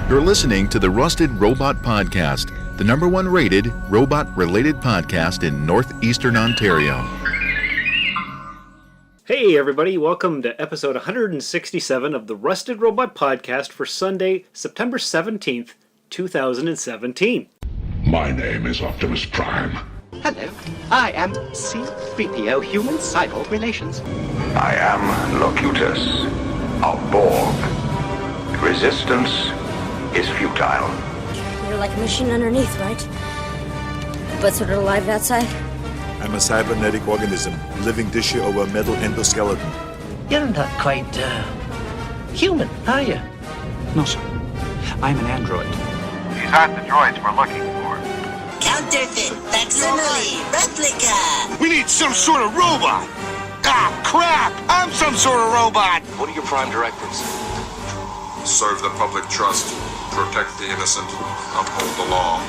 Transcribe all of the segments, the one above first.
You're listening to the Rusted Robot Podcast, the #1 rated robot-related podcast in northeastern Ontario. Hey everybody, welcome to episode 167 of the Rusted Robot Podcast for Sunday, September 17th, 2017. My name is Optimus Prime. Hello, I am C-3PO, Human Cyborg Relations. I am Locutus of Borg. Resistance is futile. You're like a machine underneath, right? But sort of alive outside? I'm a cybernetic organism, living tissue over a metal endoskeleton. You're not quite, human, are you? No, sir. I'm an android. These aren't the droids we're looking for. Counterfeit, facsimile, replica. We need some sort of robot. Ah, crap! I'm some sort of robot. What are your prime directives? Serve the public trust, protect the innocent, uphold the law.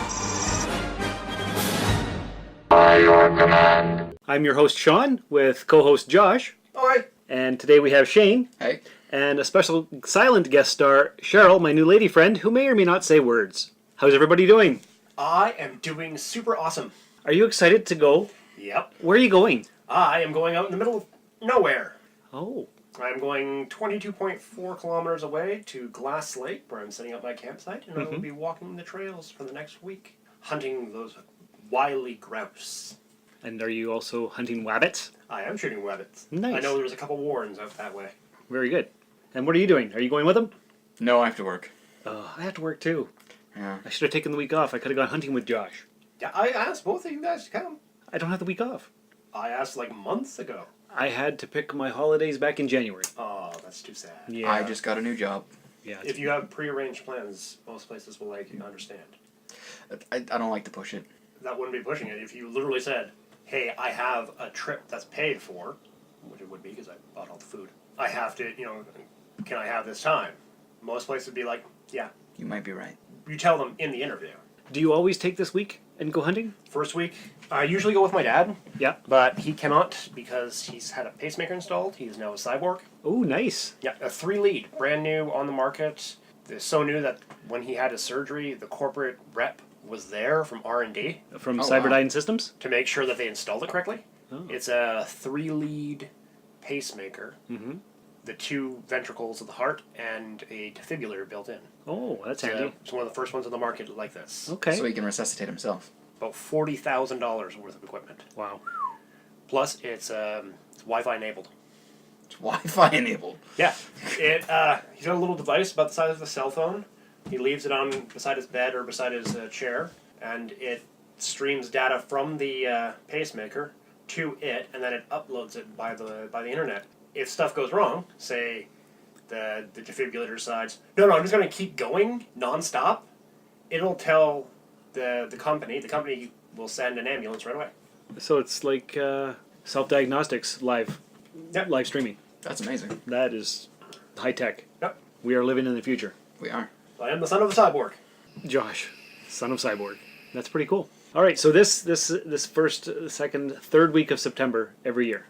By your command. I'm your host Sean, with co-host Josh. Hi. And today we have Shane. Hey. And a special silent guest star, Cheryl, my new lady friend, who may or may not say words. How's everybody doing? I am doing super awesome. Are you excited to go? Yep. Where are you going? I am going out in the middle of nowhere. Oh. I'm going 22.4 kilometers away to Glass Lake, where I'm setting up my campsite, and I will be walking the trails for the next week, hunting those wily grouse. And are you also hunting wabbits? I am shooting wabbits. Nice. I know there's a couple warrens out that way. Very good. And what are you doing? Are you going with them? No, I have to work. I have to work too. Yeah. I should have taken the week off. I could have gone hunting with Josh. Yeah, I asked both of you guys to come. I don't have the week off. I asked like months ago. I had to pick my holidays back in January. Oh, that's too sad. Yeah. I just got a new job. Yeah. If you have prearranged plans, most places will understand. I don't like to push it. That wouldn't be pushing it. If you literally said, hey, I have a trip that's paid for, which it would be because I bought all the food. I have to, can I have this time? Most places would be like, yeah. You might be right. You tell them in the interview. Do you always take this week and go hunting? First week, I usually go with my dad. Yeah. But he cannot because he's had a pacemaker installed. He's now a cyborg. Oh, nice. Yeah, a 3-lead, brand new on the market. It's so new that when he had his surgery, the corporate rep was there from R&D. From Cyberdyne Systems? To make sure that they installed it correctly. Oh. It's a 3-lead pacemaker. Mm-hmm. The 2 ventricles of the heart and a defibrillator built in. Oh, that's handy. It's one of the first ones on the market like this. Okay. So he can resuscitate himself. About $40,000 worth of equipment. Wow. Plus, it's Wi-Fi enabled. It's Wi-Fi enabled? Yeah. He's got a little device about the size of a cell phone. He leaves it on beside his bed or beside his chair, and it streams data from the pacemaker to it, and then it uploads it by the internet. If stuff goes wrong, say the defibrillator decides, no, I'm just going to keep going nonstop, it'll tell the company. The company will send an ambulance right away. So it's like self-diagnostics live streaming. That's amazing. That is high tech. Yep. We are living in the future. We are. I am the son of a cyborg. Josh, son of cyborg. That's pretty cool. All right, so this first, second, third week of September every year.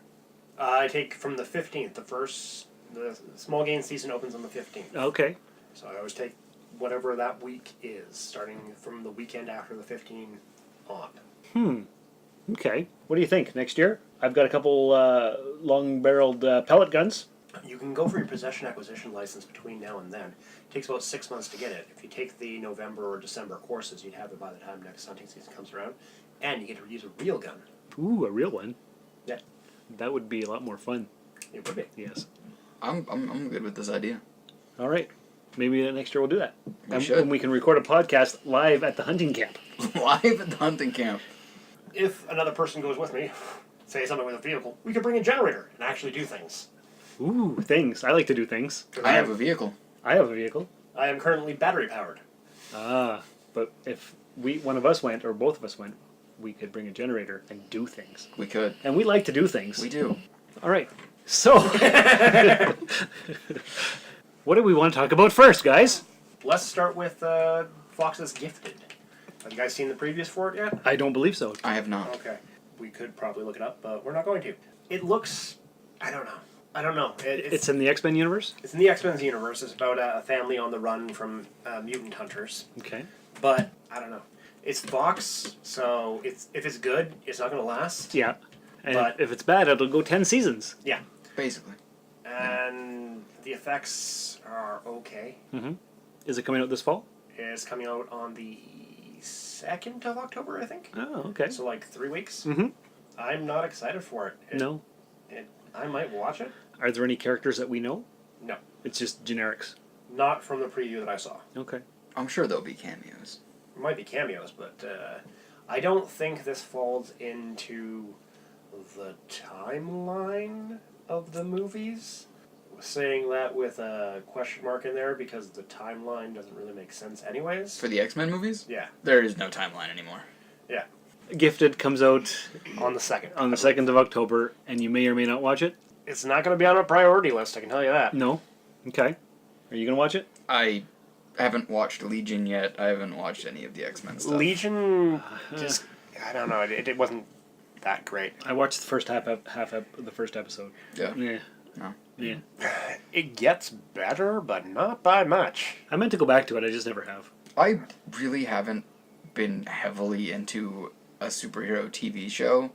I take from the 15th. The small game season opens on the 15th. Okay. So I always take whatever that week is, starting from the weekend after the 15 on. Okay. What do you think? Next year? I've got a couple long-barreled pellet guns. You can go for your possession acquisition license between now and then. It takes about 6 months to get it. If you take the November or December courses, you'd have it by the time next hunting season comes around. And you get to use a real gun. Ooh, a real one? Yeah. That would be a lot more fun. It would be. Yes. I'm good with this idea. All right. Maybe next year we'll do that. We should. And we can record a podcast live at the hunting camp. Live at the hunting camp. If another person goes with me, say something with a vehicle, we could bring a generator and actually do things. Ooh, things. I like to do things. I have a vehicle. I have a vehicle. I am currently battery powered. But if one of us went, or both of us went, we could bring a generator and do things. We could. And we like to do things. We do. All right. So, what do we want to talk about first, guys? Let's start with Fox's Gifted. Have you guys seen the previews for it yet? I don't believe so. I have not. Okay. We could probably look it up, but we're not going to. It looks, I don't know. I don't know. It's in the X-Men universe? It's in the X-Men's universe. It's about a family on the run from mutant hunters. Okay. But, I don't know. It's Fox, so if it's good, it's not going to last. Yeah. And but if it's bad, it'll go 10 seasons. Yeah. Basically. And the effects are okay. Mm-hmm. Is it coming out this fall? It's coming out on the 2nd of October, I think. Oh, okay. So, like, 3 weeks. Mm-hmm. I'm not excited for it. No. I might watch it. Are there any characters that we know? No. It's just generics. Not from the preview that I saw. Okay. I'm sure there'll be cameos. There might be cameos, but I don't think this falls into the timeline of the movies. Saying that with a question mark in there because the timeline doesn't really make sense anyways. For the X-Men movies? Yeah. There is no timeline anymore. Yeah. Gifted comes out on the 2nd. On the 2nd of October, and you may or may not watch it? It's not going to be on a priority list, I can tell you that. No? Okay. Are you going to watch it? I haven't watched Legion yet. I haven't watched any of the X-Men stuff. Legion just... I don't know. It wasn't that great. I watched the first half of the first episode. Yeah? Yeah. No. Yeah. It gets better, but not by much. I meant to go back to it, I just never have. I really haven't been heavily into a superhero TV show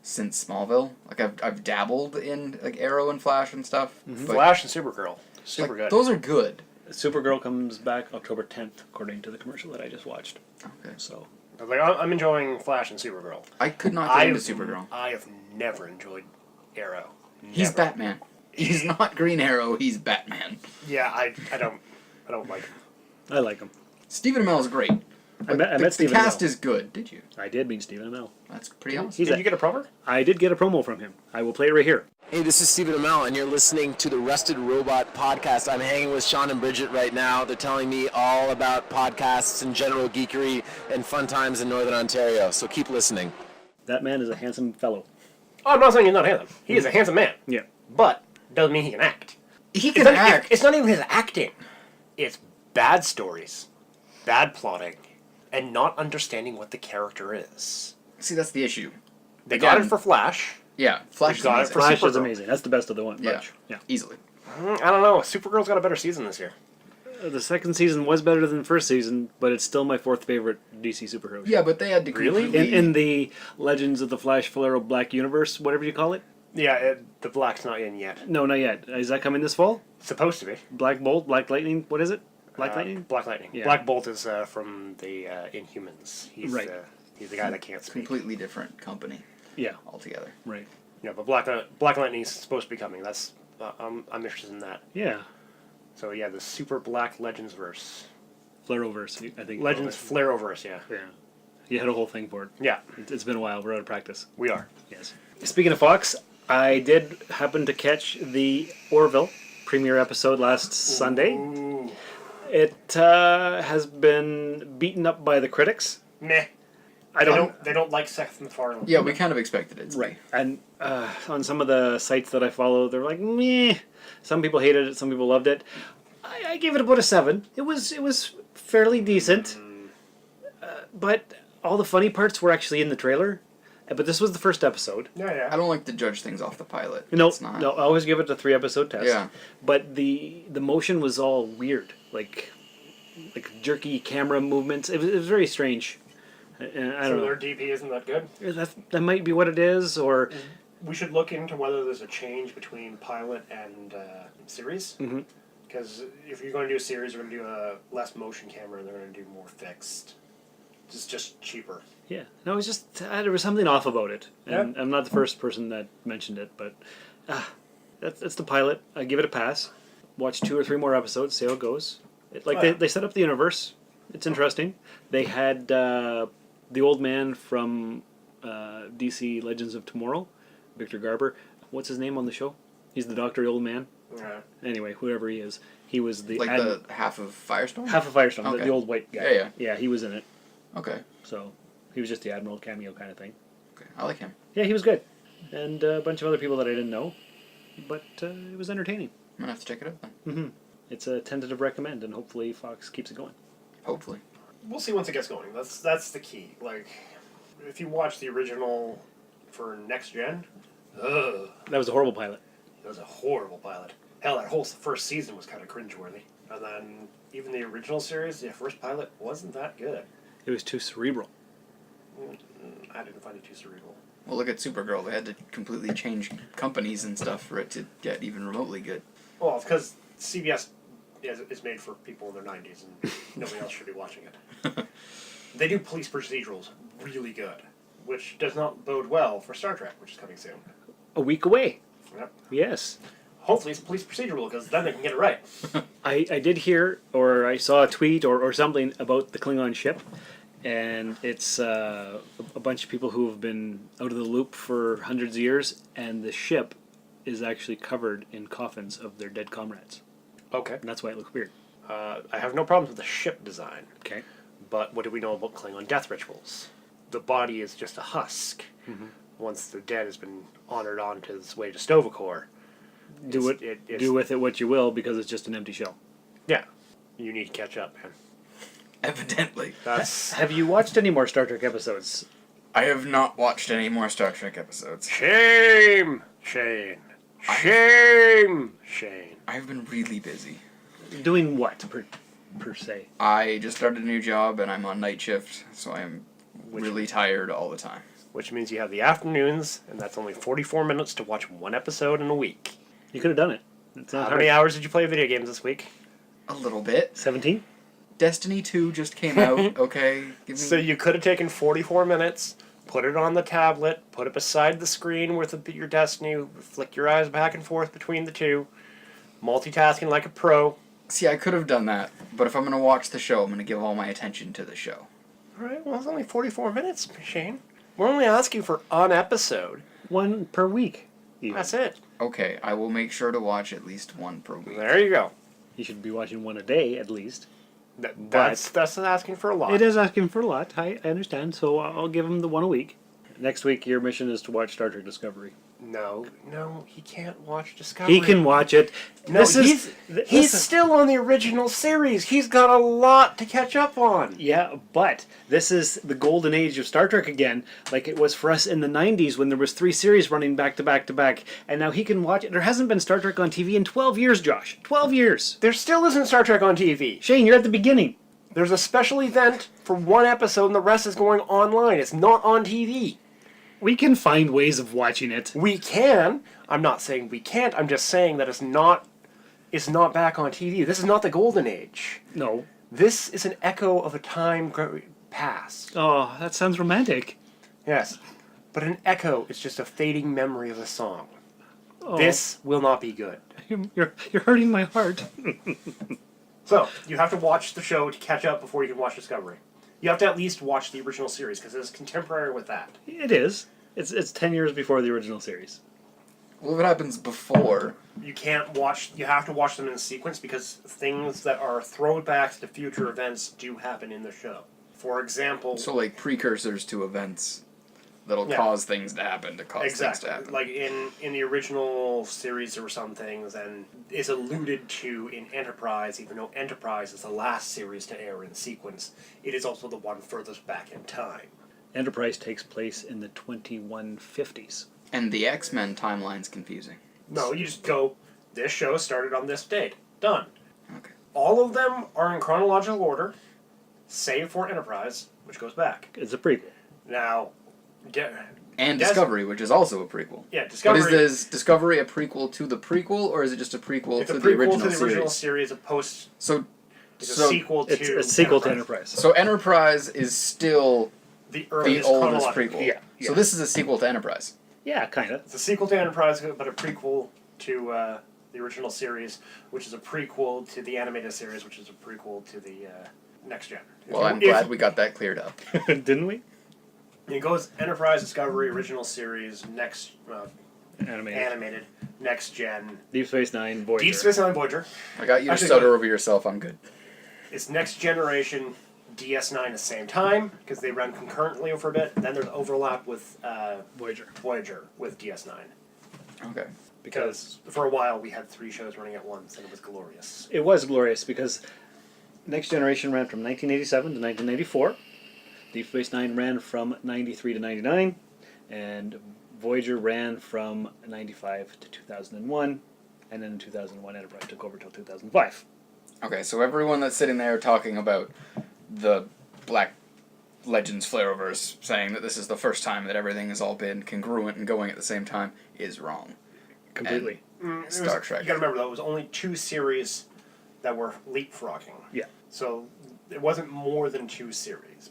since Smallville. Like I've dabbled in like Arrow and Flash and stuff. Mm-hmm. Flash and Supergirl, super good. Those are good. Supergirl comes back October 10th, according to the commercial that I just watched. Okay. So I'm enjoying Flash and Supergirl. I could not get into Supergirl. I have never enjoyed Arrow. Never. He's Batman. He's not Green Arrow. He's Batman. Yeah, I don't like him. I like him. Stephen Amell is great. I met Stephen The cast Amell. is good. Did you? I did meet Stephen Amell. That's pretty awesome. Did you get a promo? I did get a promo from him. I will play it right here. Hey, this is Stephen Amell, and you're listening to the Rusted Robot Podcast. I'm hanging with Sean and Bridget right now. They're telling me all about podcasts and general geekery and fun times in Northern Ontario, so keep listening. That man is a handsome fellow. Oh, I'm not saying he's not handsome. He is a handsome man. Yeah. But doesn't mean he can act. He can act. It's not even his acting. It's bad stories, bad plotting, and not understanding what the character is. See, that's the issue. They got it for Flash. Yeah, Flash got it for Flash Supergirl. is amazing. That's the best of the one. Yeah, yeah. Easily. I don't know. Supergirl's got a better season this year. The second season was better than the first season, but it's still my fourth favorite DC superhero. Yeah, but they had to really in the Legends of the Flash Flare Black Universe, whatever you call it. Yeah, the Black's not in yet. No, not yet. Is that coming this fall? Supposed to be. Black Bolt, Black Lightning. What is it? Black Lightning. Black Lightning. Yeah. Black Bolt is from the Inhumans. He's right. He's the guy that can't speak. Completely different company. Yeah. Altogether. Right. Yeah, but Black Lightning's supposed to be coming. That's I'm interested in that. Yeah. So yeah, the Super Black Legends verse. Flareoverse, I think. Legends Flareoverse, yeah. Yeah. You had a whole thing for it. Yeah. It's been a while. We're out of practice. We are. Yes. Speaking of Fox, I did happen to catch the Orville premiere episode last Sunday. Ooh. It has been beaten up by the critics. Meh. They don't like Seth MacFarlane. Yeah, we kind of expected it. Right. And on some of the sites that I follow, they're like, meh. Some people hated it. Some people loved it. I gave it about a 7. It was fairly decent. But all the funny parts were actually in the trailer. But this was the first episode. Yeah. I don't like to judge things off the pilot. No, It's not. no. I always give it a 3-episode test. Yeah. But the motion was all weird, like jerky camera movements. It was very strange. I don't know. Their DP isn't that good? That might be what it is, or... We should look into whether there's a change between pilot and series. Because if you're going to do a series, you're going to do a less motion camera, and they're going to do more fixed. It's just cheaper. Yeah. No, it was just... there was something off about it. And Yeah. I'm not the first person that mentioned it, but... that's the pilot. I give it a pass. Watch 2 or 3 more episodes, see how it goes. They set up the universe. It's interesting. They had the old man from DC Legends of Tomorrow, Victor Garber. What's his name on the show? He's the Doctor Old Man. Yeah. Anyway, whoever he is, he was the the half of Firestorm. half of Firestorm, Okay. the old white guy. Yeah. Yeah, he was in it. Okay. So he was just the Admiral cameo kind of thing. Okay, I like him. Yeah, he was good, and a bunch of other people that I didn't know, but it was entertaining. I'm gonna have to check it out then. It's a tentative recommend, and hopefully Fox keeps it going. Hopefully. We'll see once it gets going. That's the key. Like, if you watch the original for next gen, That was a horrible pilot. It was a horrible pilot. Hell, that whole first season was kind of cringeworthy. And then even the original series, the first pilot wasn't that good. It was too cerebral. I didn't find it too cerebral. Well, look at Supergirl. They had to completely change companies and stuff for it to get even remotely good. Well, because CBS is made for people in their 90s, and nobody else should be watching it. They do police procedurals really good, which does not bode well for Star Trek, which is coming soon. A week away. Yep. Yes. Hopefully it's police procedural, because then they can get it right. I did hear, or I saw a tweet or something about the Klingon ship, and it's a bunch of people who have been out of the loop for hundreds of years, and the ship is actually covered in coffins of their dead comrades. Okay. And that's why it looks weird. I have no problems with the ship design. Okay. But what do we know about Klingon death rituals? The body is just a husk. Mm-hmm. Once the dead has been honored onto its way to Stovacor. Do with it what you will, because it's just an empty shell. Yeah. You need to catch up, man. Evidently. Have you watched any more Star Trek episodes? I have not watched any more Star Trek episodes. Shame! Shane. Shame! Shane. I've been really busy. Doing what, per se? I just started a new job, and I'm on night shift, so I'm really tired all the time. Which means you have the afternoons, and that's only 44 minutes to watch one episode in a week. You could have done it. It's not How many hours did you play video games this week? A little bit. 17? Destiny 2 just came out, okay? So you could have taken 44 minutes, put it on the tablet, put it beside the screen with your Destiny, flick your eyes back and forth between the two, multitasking like a pro. See, I could have done that, but if I'm going to watch the show, I'm going to give all my attention to the show. Alright, well, it's only 44 minutes, Shane. We're only asking for an episode. One per week. Even. That's it. Okay, I will make sure to watch at least one per week. There you go. You should be watching one a day, at least. That's asking for a lot. It is asking for a lot. I understand, so I'll give him the one a week. Next week, your mission is to watch Star Trek Discovery. No, he can't watch Discovery. He can watch it. No, he's still on the original series. He's got a lot to catch up on. Yeah, but this is the golden age of Star Trek again, like it was for us in the 90s when there was 3 series running back to back to back, and now he can watch it. There hasn't been Star Trek on TV in 12 years, Josh. 12 years. There still isn't Star Trek on TV. Shane, you're at the beginning. There's a special event for one episode, and the rest is going online. It's not on TV. We can find ways of watching it. We can. I'm not saying we can't. I'm just saying that it's not back on TV. This is not the golden age. No. This is an echo of a time past. Oh, that sounds romantic. Yes. But an echo is just a fading memory of a song. Oh. This will not be good. You're hurting my heart. So, you have to watch the show to catch up before you can watch Discovery. You have to at least watch the original series, because it's contemporary with that. It is. It's 10 years before the original series. Well, what happens before? You have to watch them in sequence, because things that are throwbacks to future events do happen in the show. For example... So, like, precursors to events that'll cause things to happen things to happen. Like, in the original series, there were some things, and it's alluded to in Enterprise, even though Enterprise is the last series to air in sequence, it is also the one furthest back in time. Enterprise takes place in the 2150s. And the X-Men timeline's confusing. No, you just go, this show started on this date. Done. Okay. All of them are in chronological order, save for Enterprise, which goes back. It's a prequel. Now... And Discovery, which is also a prequel. Yeah, Discovery. But is Discovery a prequel to the prequel, or is it just a prequel to the original series? It's a prequel to the original series, It's a sequel to... It's a sequel to Enterprise. So Enterprise is still the oldest prequel. Yeah. So this is a sequel to Enterprise. Yeah, kind of. It's a sequel to Enterprise, but a prequel to the original series, which is a prequel to the animated series, which is a prequel to the Next Gen. Well, I'm glad we got that cleared up. Didn't we? It goes Enterprise, Discovery, original series, animated, Next Gen, Deep Space Nine, Voyager. Deep Space Nine, Voyager. I got you to stutter over yourself. I'm good. It's Next Generation, DS9 at the same time, because they run concurrently for a bit. Then there's overlap with Voyager with DS9. Okay. Because for a while we had 3 shows running at once, and it was glorious. It was glorious, because Next Generation ran from 1987 to 1994. Deep Space Nine ran from 93 to 99, and Voyager ran from 95 to 2001, and then in 2001 Enterprise took over till 2005. Okay, so everyone that's sitting there talking about the Black Legends Flareverse, saying that this is the first time that everything has all been congruent and going at the same time, is wrong. Completely. Star Trek. You gotta remember, though, it was only 2 series that were leapfrogging. Yeah. So it wasn't more than 2 series.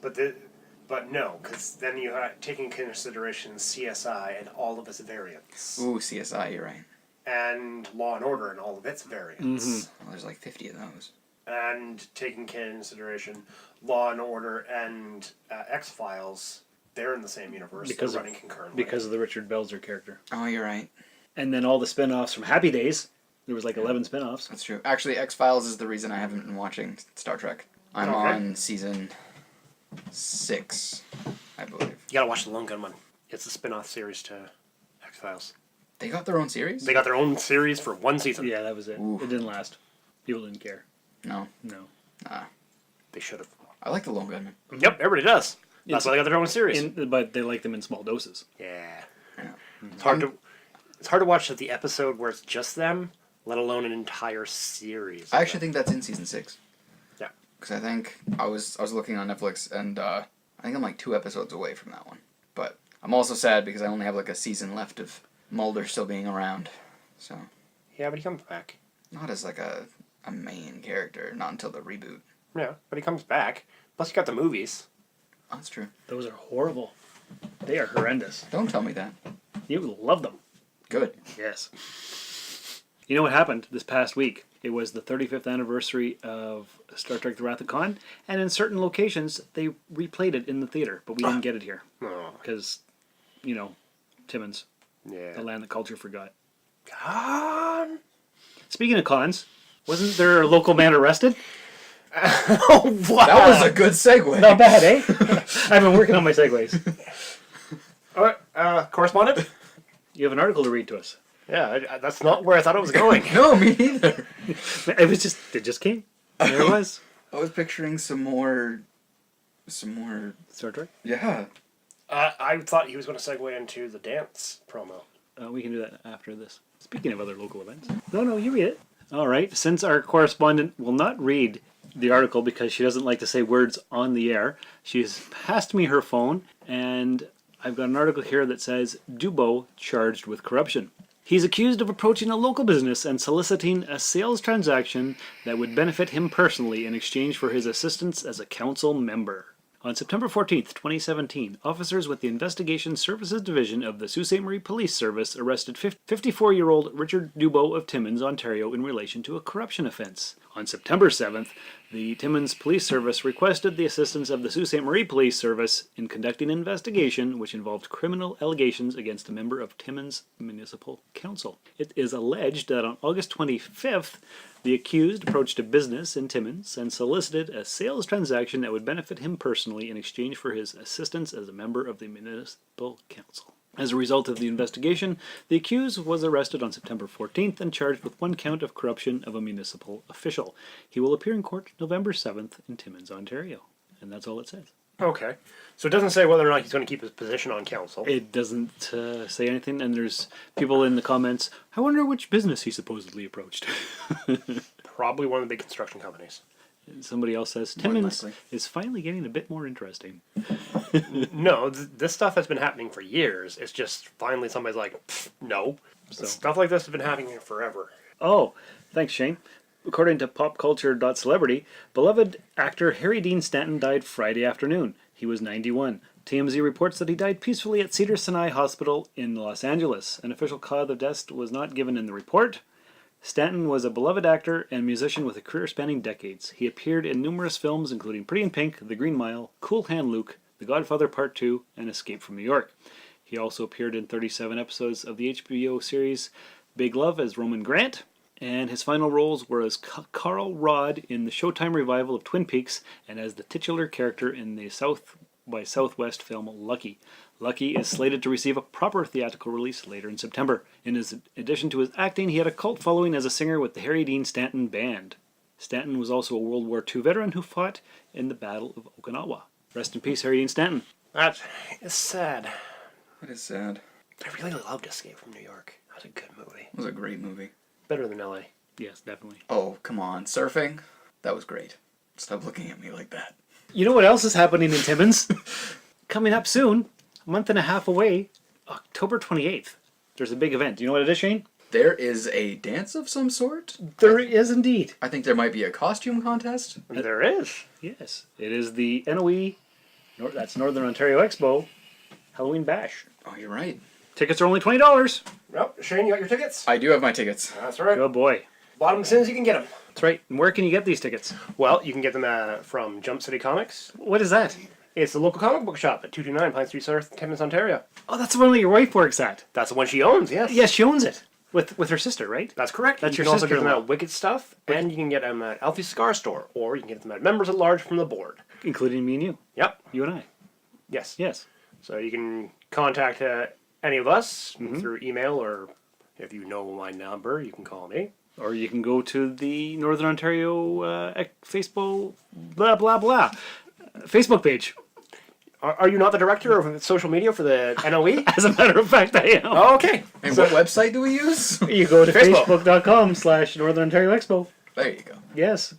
But no, because then you had taking into consideration CSI and all of its variants. Ooh, CSI, you're right. And Law and Order and all of its variants. Well, there's like 50 of those. And taking into consideration Law and Order and X-Files, they're in the same universe. They're running concurrently. Because of the Richard Belzer character. Oh, you're right. And then all the spin-offs from Happy Days. There was like 11 spin-offs. That's true. Actually, X-Files is the reason I haven't been watching Star Trek. I'm on season 6, I believe. You gotta watch the Lone Gunman. It's a spin-off series to X-Files. They got their own series? They got their own series for 1 season. Yeah, that was it. Ooh. It didn't last. People didn't care. No. Nah. They should have. I like the Lone Gunman. Yep, everybody does. That's why they got their own series. But they like them in small doses. Yeah. It's hard to watch the episode where it's just them, let alone an entire series. I actually think that's in season 6. Yeah. Because I think I was looking on Netflix, and I think I'm like 2 episodes away from that one. But I'm also sad because I only have like a season left of Mulder still being around. So. Yeah, but he comes back. Not as like a main character, not until the reboot. Yeah, but he comes back. Plus you got the movies. Oh, that's true. Those are horrible. They are horrendous. Don't tell me that. You love them. Good. Yes. You know what happened this past week? It was the 35th anniversary of Star Trek The Wrath of Khan, and in certain locations, they replayed it in the theater, but we didn't get it here. Because, Timmins. Yeah. The land that culture forgot. Khan! Speaking of cons, wasn't there a local man arrested? Oh, wow. That was a good segue. Not bad, eh? I've been working on my segues. All right, correspondent? You have an article to read to us. Yeah, that's not where I thought it was going. No, me neither. It just came. There it was. I was picturing some more Star Trek? Yeah. I thought he was going to segue into the dance promo. We can do that after this. Speaking of other local events. No, you read it. All right. Since our correspondent will not read the article because she doesn't like to say words on the air, she's passed me her phone, and I've got an article here that says, Dubbo charged with corruption. He's accused of approaching a local business and soliciting a sales transaction that would benefit him personally in exchange for his assistance as a council member. On September 14th, 2017, officers with the Investigation Services Division of the Sault Ste. Marie Police Service arrested 54-year-old Richard Dubbo of Timmins, Ontario, in relation to a corruption offence. On September 7th, the Timmins Police Service requested the assistance of the Sault Ste. Marie Police Service in conducting an investigation which involved criminal allegations against a member of Timmins Municipal Council. It is alleged that on August 25th, the accused approached a business in Timmins and solicited a sales transaction that would benefit him personally in exchange for his assistance as a member of the Municipal Council. As a result of the investigation, the accused was arrested on September 14th and charged with 1 count of corruption of a municipal official. He will appear in court November 7th in Timmins, Ontario. And that's all it says. Okay. So it doesn't say whether or not he's going to keep his position on council. It doesn't say anything, and there's people in the comments, I wonder which business he supposedly approached. Probably one of the big construction companies. And somebody else says, Timmins is finally getting a bit more interesting. No, this stuff has been happening for years. It's just finally somebody's like, no. So. Stuff like this has been happening forever. Oh, thanks, Shane. According to popculture.celebrity, beloved actor Harry Dean Stanton died Friday afternoon. He was 91. TMZ reports that he died peacefully at Cedars-Sinai Hospital in Los Angeles. An official cause of death was not given in the report. Stanton was a beloved actor and musician with a career spanning decades. He appeared in numerous films including Pretty in Pink, The Green Mile, Cool Hand Luke, The Godfather Part 2, and Escape from New York. He also appeared in 37 episodes of the HBO series Big Love as Roman Grant, and his final roles were as Carl Rodd in the Showtime revival of Twin Peaks and as the titular character in the South by Southwest film Lucky. Lucky is slated to receive a proper theatrical release later in September. In addition to his acting, he had a cult following as a singer with the Harry Dean Stanton Band. Stanton was also a World War II veteran who fought in the Battle of Okinawa. Rest in peace, Harry Dean Stanton. That is sad. That is sad. I really loved Escape from New York. That was a good movie. It was a great movie. Better than LA. Yes, definitely. Oh, come on. Surfing? That was great. Stop looking at me like that. You know what else is happening in Timmins? Coming up soon, a month and a half away, October 28th. There's a big event. Do you know what it is, Shane? There is a dance of some sort? There is indeed. I think there might be a costume contest. There is. Yes. It is the NOE, that's Northern Ontario Expo, Halloween Bash. Oh, you're right. Tickets are only $20. Well, Shane, you got your tickets? I do have my tickets. That's right. Good boy. Bottom as soon as you can get them. That's right. And where can you get these tickets? Well, you can get them from Jump City Comics. What is that? It's the local comic book shop at 229 Pine Street South, Timmins, Ontario. Oh, that's the one that your wife works at. That's the one she owns, yes. Yes, she owns it. With her sister, right? That's correct. That's you your can also get them sister-in-law. at Wicked Stuff, and you can get them at Alfie's Cigar Store, or you can get them at Members at Large from the board. Including me and you. Yep. You and I. Yes. Yes. So you can contact any of us through email, or if you know my number, you can call me. Or you can go to the Northern Ontario Facebook, blah, blah, blah, Facebook page. Are you not the director of social media for the NOE? As a matter of fact, I am. Oh, okay. And what website do we use? You go to Facebook. facebook.com/Northern Ontario Expo. There you go. Yes.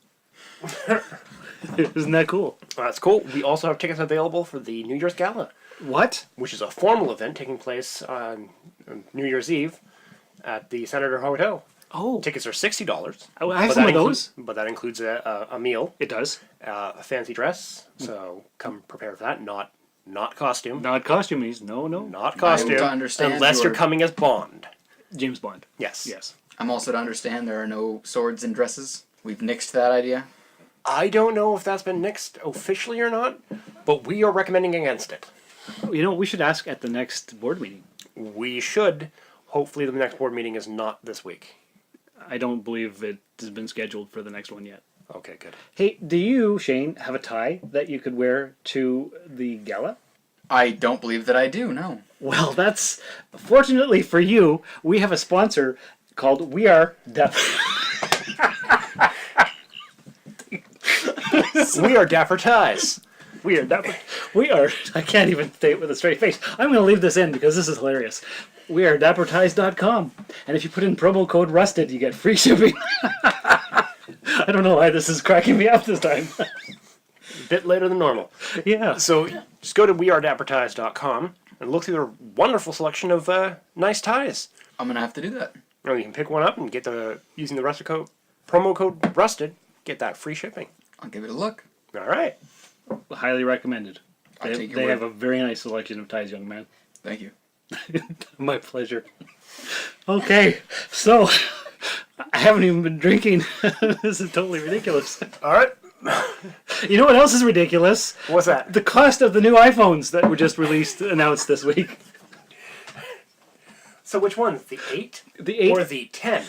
Isn't that cool? That's cool. We also have tickets available for the New Year's Gala. What? Which is a formal event taking place on New Year's Eve at the Senator Hotel. Oh. Tickets are $60. Oh, I have some of those. But that includes a meal. It does. A fancy dress. So come prepared for that. Not costume. Not costumes. No. Not costume. to understand unless your- you're coming as Bond. James Bond. Yes. Yes. I'm also to understand there are no swords and dresses. We've nixed that idea. I don't know if that's been nixed officially or not, but we are recommending against it. You know, we should ask at the next board meeting. We should. Hopefully the next board meeting is not this week. I don't believe it has been scheduled for the next one yet. Okay, good. Hey, do you, Shane, have a tie that you could wear to the gala? I don't believe that I do, no. Well, that's... Fortunately for you, we have a sponsor called We Are Deaf. We are Dapper Ties. We are Dapper... We are... I can't even say it with a straight face. I'm going to leave this in because this is hilarious. We are dapperties.com. And if you put in promo code RUSTED, you get free shipping. I don't know why this is cracking me up this time. A bit later than normal. Yeah. So just go to wearedapperties.com and look through their wonderful selection of nice ties. I'm going to have to do that. Or you can pick one up and get using the promo code RUSTED, get that free shipping. I'll give it a look. All right. Highly recommended. I'll take your They word. have a very nice selection of ties, young man. Thank you. My pleasure. Okay, so I haven't even been drinking. This is totally ridiculous. All right. You know what else is ridiculous? What's that? The cost of the new iPhones that were just announced this week. So which one? The 8? The 8? Or the 10?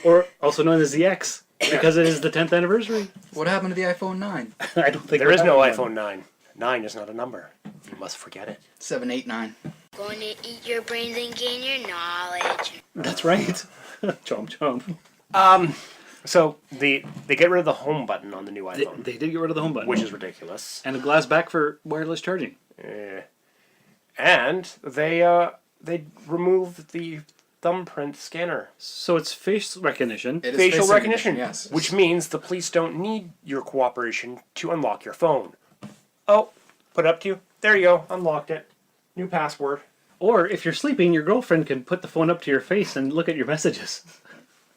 Or also known as the X, because it is the 10th anniversary. What happened to the iPhone 9? I don't think There is no having one. iPhone 9. 9 is not a number. You must forget it. 789. Going to eat your brains and gain your knowledge. That's right. Chomp chomp. So they get rid of the home button on the new iPhone. They did get rid of the home button. Which is ridiculous. And a glass back for wireless charging. And they removed the thumbprint scanner. So it's face recognition. It is Facial face recognition, yes. Which means the police don't need your cooperation to unlock your phone. Oh, put it up to you. There you go. Unlocked it. New password. Or if you're sleeping, your girlfriend can put the phone up to your face and look at your messages.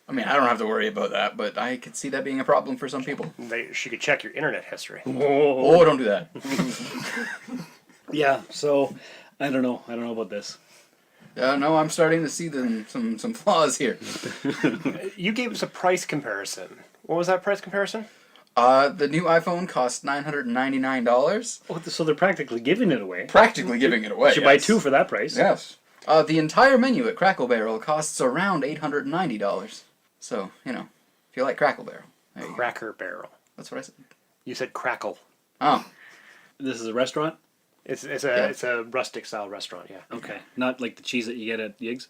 I mean, I don't have to worry about that, but I could see that being a problem for some people. She could check your internet history. Oh, don't do that. Yeah, so I don't know. I don't know about this. No, I'm starting to see some flaws here. You gave us a price comparison. What was that price comparison? The new iPhone costs $999. Oh, so they're practically giving it away. Practically giving it away. You should buy two for that price. Yes. The entire menu at Crackle Barrel costs around $890. So, if you like Crackle Barrel. There you Cracker Barrel. That's what I said. You said crackle. Oh. This is a restaurant? It's a rustic style restaurant, yeah. Okay. Not like the cheese that you get at Yiggs?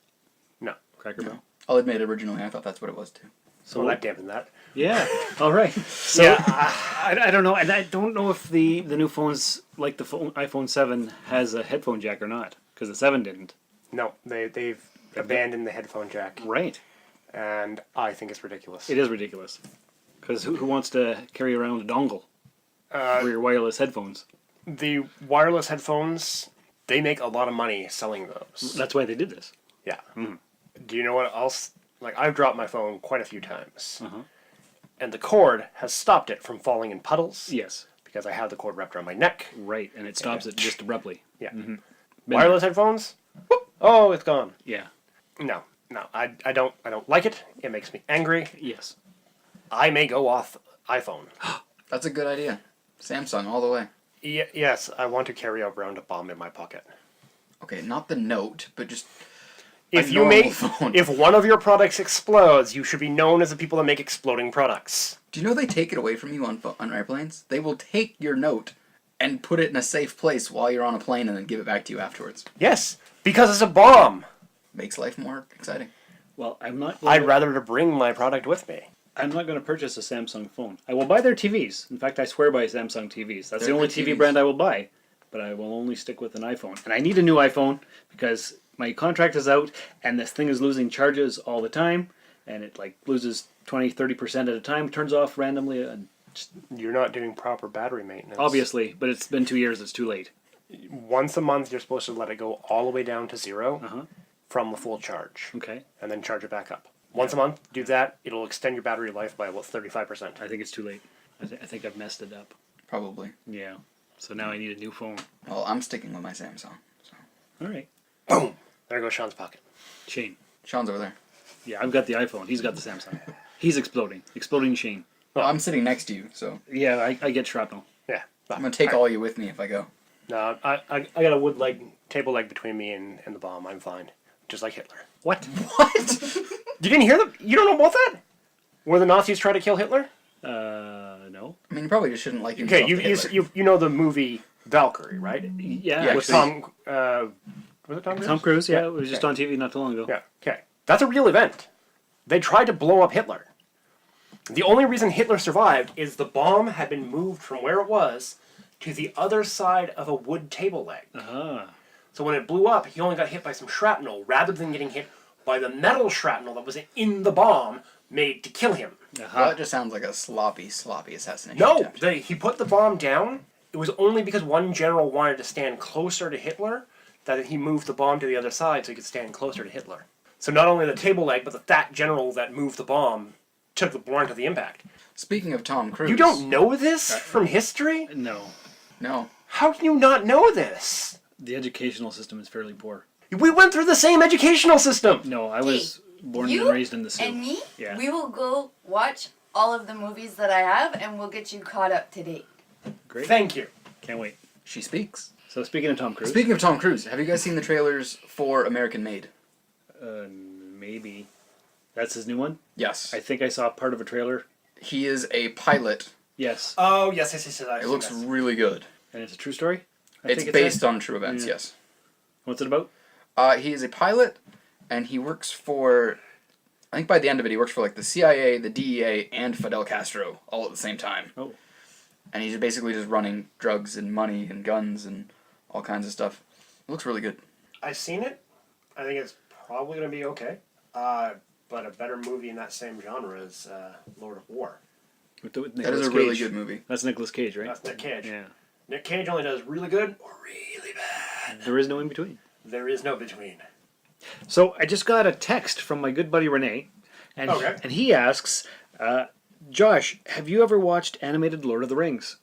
No. Cracker Barrel? I'll admit, originally I thought that's what it was too. So that dampened that. Yeah. All right. So Yeah. I don't know, and I don't know if the new phones, like the iPhone 7, has a headphone jack or not, because the 7 didn't. No, they've abandoned the headphone jack. Right. And I think it's ridiculous. It is ridiculous. Because who wants to carry around a dongle for your wireless headphones? The wireless headphones, they make a lot of money selling those. That's why they did this. Yeah. Do you know what else? Like, I've dropped my phone quite a few times. And the cord has stopped it from falling in puddles. Yes. Because I have the cord wrapped around my neck. Right, and it stops it just abruptly. Yeah. Wireless headphones? Whoop, oh, it's gone. Yeah. No, I don't like it. It makes me angry. Yes. I may go off iPhone. That's a good idea. Samsung all the way. Yes, I want to carry around a bomb in my pocket. Okay, not the Note, but just if phone. If one of your products explodes, you should be known as the people that make exploding products. Do you know they take it away from you on airplanes? They will take your Note and put it in a safe place while you're on a plane and then give it back to you afterwards. Yes, because it's a bomb. Makes life more exciting. Well, I'd rather bring my product with me. I'm not going to purchase a Samsung phone. I will buy their TVs. In fact, I swear by Samsung TVs. That's the only TV brand I will buy. But I will only stick with an iPhone. And I need a new iPhone because my contract is out and this thing is losing charges all the time. And it loses 20-30% at a time, turns off randomly. And you're not doing proper battery maintenance. Obviously, but it's been 2 years. It's too late. Once a month, you're supposed to let it go all the way down to zero from the full charge. Okay. And then charge it back up. Once a month, do that. It'll extend your battery life by about 35%. I think it's too late. I think I've messed it up. Probably. Yeah. So now I need a new phone. Well, I'm sticking with my Samsung. So. All right. Boom. There goes Sean's pocket. Shane. Sean's over there. Yeah, I've got the iPhone. He's got the Samsung. He's exploding. Exploding Shane. Well, I'm sitting next to you, so. Yeah, I get shrapnel. Yeah. I'm going to take all you with me if I go. No, I got a wood leg, table leg between me and the bomb. I'm fine. Just like Hitler. What? What? You didn't hear them? You don't know about that? Where the Nazis tried to kill Hitler? No. I mean, you probably just shouldn't like him. Okay, you know the movie Valkyrie, right? Yeah. With Tom, was it Tom Cruise? Tom Cruise, yeah. It was just on TV not too long ago. Yeah, okay. That's a real event. They tried to blow up Hitler. The only reason Hitler survived is the bomb had been moved from where it was to the other side of a wood table leg. So when it blew up, he only got hit by some shrapnel rather than getting hit by the metal shrapnel that was in the bomb made to kill him. Well, that just sounds like a sloppy assassination No, attempt. he put the bomb down. It was only because one general wanted to stand closer to Hitler that he moved the bomb to the other side so he could stand closer to Hitler. So not only the table leg, but the fat general that moved the bomb took the brunt of the impact. Speaking of Tom Cruise... You don't know this from history? No. No. How can you not know this? The educational system is fairly poor. We went through the same educational system! No, I was born and raised in the Sioux. And me, yeah. we will go watch all of the movies that I have, and we'll get you caught up to date. Great. Thank you. Can't wait. She speaks. So speaking of Tom Cruise... Speaking of Tom Cruise, have you guys seen the trailers for American Made? Maybe. That's his new one? Yes. I think I saw part of a trailer. He is a pilot. Yes. Oh, yes. It looks really good. And it's a true story? It's based on true events, yes. What's it about? He is a pilot, and he works for... I think by the end of it, he works for the CIA, the DEA, and Fidel Castro all at the same time. Oh. And he's basically just running drugs and money and guns and all kinds of stuff. It looks really good. I've seen it. I think it's probably going to be okay. But a better movie in that same genre is Lord of War. With that is a really good movie. That's Nicolas Cage, right? That's Nick Cage. Yeah. Nick Cage only does really good or really bad. There is no in between. There is no between. So I just got a text from my good buddy Renee, and he asks, Josh, have you ever watched animated Lord of the Rings?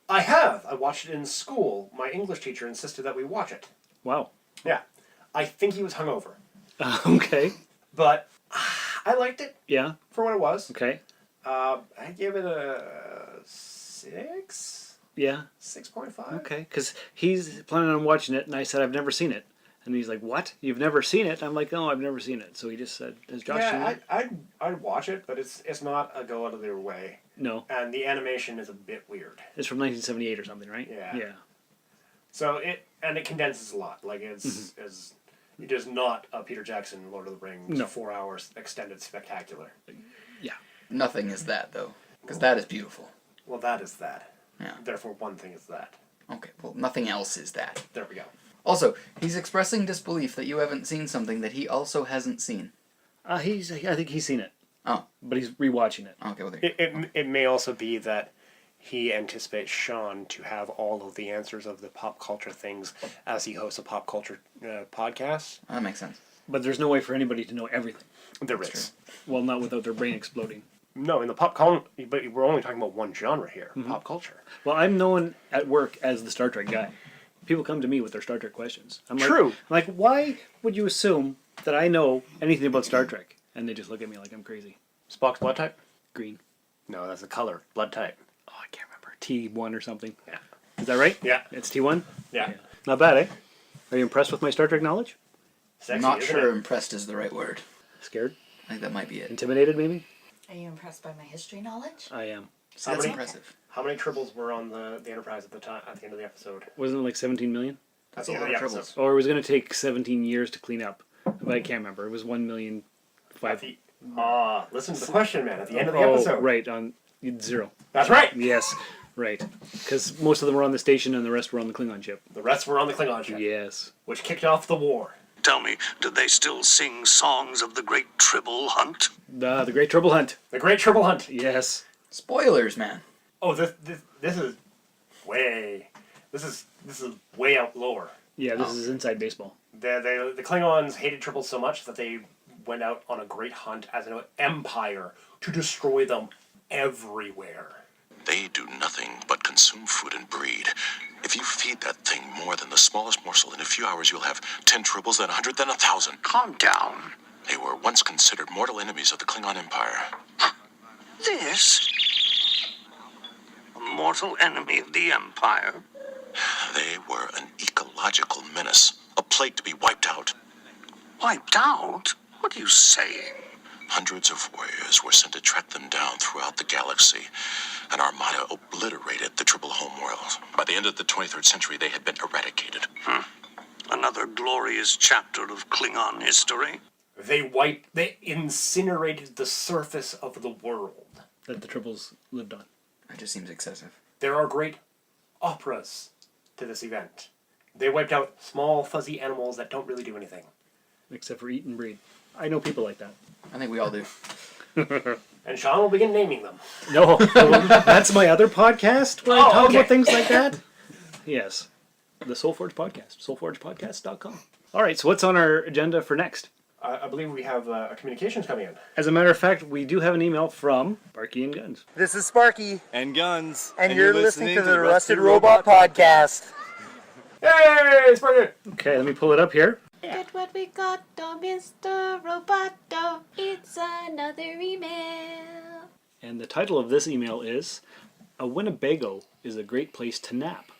I have. I watched it in school. My English teacher insisted that we watch it. Wow. Yeah. I think he was hungover. Okay. But I liked it. Yeah. For what it was. Okay. I give it a 6. Yeah. 6.5. Okay, because he's planning on watching it, and I said I've never seen it, and he's like, "What? You've never seen it?" I'm like, "No, I've never seen it." So he just said, "Has Josh seen it?" I'd watch it, but it's not a go out of their way. No. And the animation is a bit weird. It's from 1978 or something, right? Yeah. Yeah. So it condenses a lot. Like it is not a Peter Jackson Lord of the Rings 4 hours extended spectacular. Yeah. Nothing is that though, because that is beautiful. Well, that is that. Yeah. Therefore, one thing is that. Okay. Well, nothing else is that. There we go. Also, he's expressing disbelief that you haven't seen something that he also hasn't seen. I think he's seen it. Oh. But he's rewatching it. Okay, well, It may also be that he anticipates Sean to have all of the answers of the pop culture things as he hosts a pop culture podcast. That makes sense. But there's no way for anybody to know everything. There is. Well, not without their brain exploding. No, in the pop culture, but we're only talking about one genre here, pop culture. Well, I'm known at work as the Star Trek guy. People come to me with their Star Trek questions. I'm like, True. I'm like, why would you assume that I know anything about Star Trek? And they just look at me like I'm crazy. Spock's blood type? Green. No, that's the color. Blood type. Oh, I can't remember. T1 or something. Yeah. Is that right? Yeah. It's T1? Yeah. Not bad, eh? Are you impressed with my Star Trek knowledge? Sexy, I'm not isn't sure it? impressed is the right word. Scared? I think that might be it. Intimidated, maybe? Are you impressed by my history knowledge? I am. See, that's impressive. How many tribbles were on the Enterprise at the end of the episode? Wasn't it like 17 million? That's At a the lot end of the tribbles. Or it was going to take 17 years to clean up. But I can't remember. It was 1,000,005. Listen to the question, man. At the end of the episode. Right, on 0. That's right. Yes, right. Because most of them were on the station and the rest were on the Klingon ship. The rest were on the Klingon ship. Yes. Which kicked off the war. Tell me, do they still sing songs of the Great Tribble Hunt? The Great Tribble Hunt. The Great Tribble Hunt. Yes. Spoilers, man. Oh, this is way. This is way out lower. Yeah, this is inside baseball. The Klingons hated tribbles so much that they went out on a great hunt as an empire to destroy them everywhere. They do nothing but consume food and breed. If you feed that thing more than the smallest morsel, in a few hours you'll have 10 tribbles, then 100, then 1,000. Calm down. They were once considered mortal enemies of the Klingon Empire. This? A mortal enemy of the Empire? They were an ecological menace, a plague to be wiped out. Wiped out? What are you saying? Hundreds of warriors were sent to track them down throughout the galaxy. An armada obliterated the Tribble homeworld. By the end of the 23rd century, they had been eradicated. Another glorious chapter of Klingon history. They incinerated the surface of the world. That the Tribbles lived on. That just seems excessive. There are great operas to this event. They wiped out small, fuzzy animals that don't really do anything. Except for eat and breed. I know people like that. I think we all do. And Sean will begin naming them. No, that's my other podcast where I talk about things like that. Yes. The Soulforge Podcast. SoulforgePodcast.com. All right, so what's on our agenda for next? I believe we have a communications coming in. As a matter of fact, we do have an email from Sparky and Guns. This is Sparky. And Guns. And you're listening to the Rusted Robot Podcast. Hey, Sparky! Okay, let me pull it up here. Get what we got, Mr. Roboto. It's another email. And the title of this email is, A Winnebago is a great place to nap.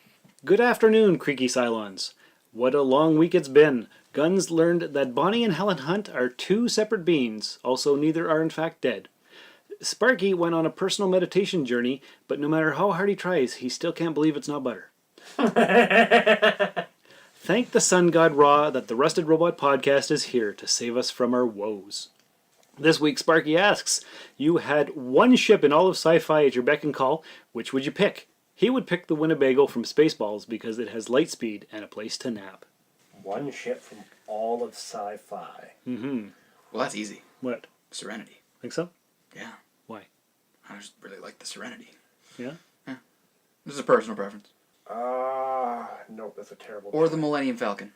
Good afternoon, Creaky Cylons. What a long week it's been. Guns learned that Bonnie and Helen Hunt are two separate beings, also neither are in fact dead. Sparky went on a personal meditation journey, but no matter how hard he tries, he still can't believe it's not butter. Thank the sun god Ra that the Rusted Robot Podcast is here to save us from our woes. This week, Sparky asks, you had one ship in all of sci-fi at your beck and call, which would you pick? He would pick the Winnebago from Spaceballs because it has light speed and a place to nap. One ship from all of sci-fi. Mm-hmm. Well, that's easy. What? Serenity. Think so? Yeah. Why? I just really like the Serenity. Yeah? Yeah. This is a personal preference. Nope, that's a terrible Or choice. the Millennium Falcon.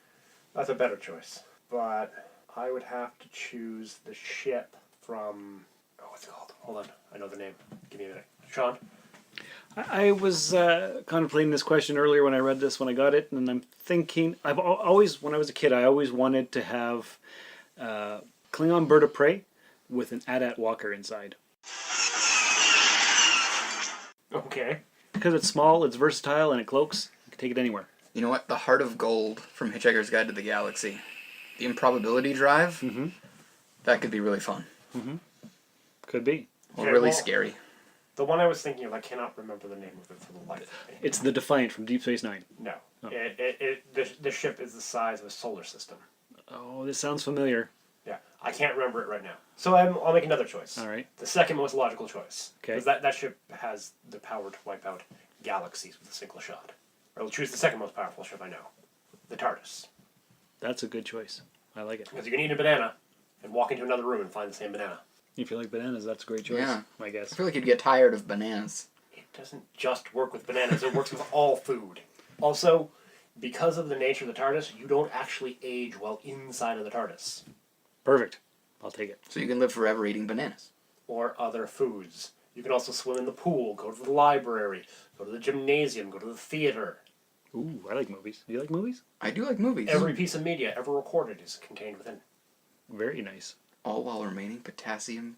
That's a better choice. But I would have to choose the ship from... Oh, what's it called? Hold on. I know the name. Give me a minute. Sean? I was contemplating this question earlier when I read this, when I got it, and I'm thinking, I've always, when I was a kid, I always wanted to have Klingon Bird of Prey with an AT-AT walker inside. Okay. Because it's small, it's versatile, and it cloaks. You can take it anywhere. You know what? The Heart of Gold from Hitchhiker's Guide to the Galaxy. The improbability drive. Mm-hmm. That could be really fun. Mm-hmm. Could be. Or really scary. The one I was thinking of, I cannot remember the name of it for the life of me. It's the Defiant from Deep Space Nine. No. Oh. The ship is the size of a solar system. Oh, this sounds familiar. Yeah, I can't remember it right now. So I'll make another choice. All right. The second most logical choice. Okay. Because that ship has the power to wipe out galaxies with a single shot. Or I'll choose the second most powerful ship I know. the TARDIS. That's a good choice. I like it. Because you can eat a banana and walk into another room and find the same banana. If you like bananas, that's a great choice, Yeah. I guess. I feel like you'd get tired of bananas. It doesn't just work with bananas, it works with all food. Also, because of the nature of the TARDIS, you don't actually age while inside of the TARDIS. Perfect. I'll take it. So you can live forever eating bananas. Or other foods. You can also swim in the pool, go to the library, go to the gymnasium, go to the theater. Ooh, I like movies. Do you like movies? I do like movies. Every piece of media ever recorded is contained within. Very nice. All while remaining potassium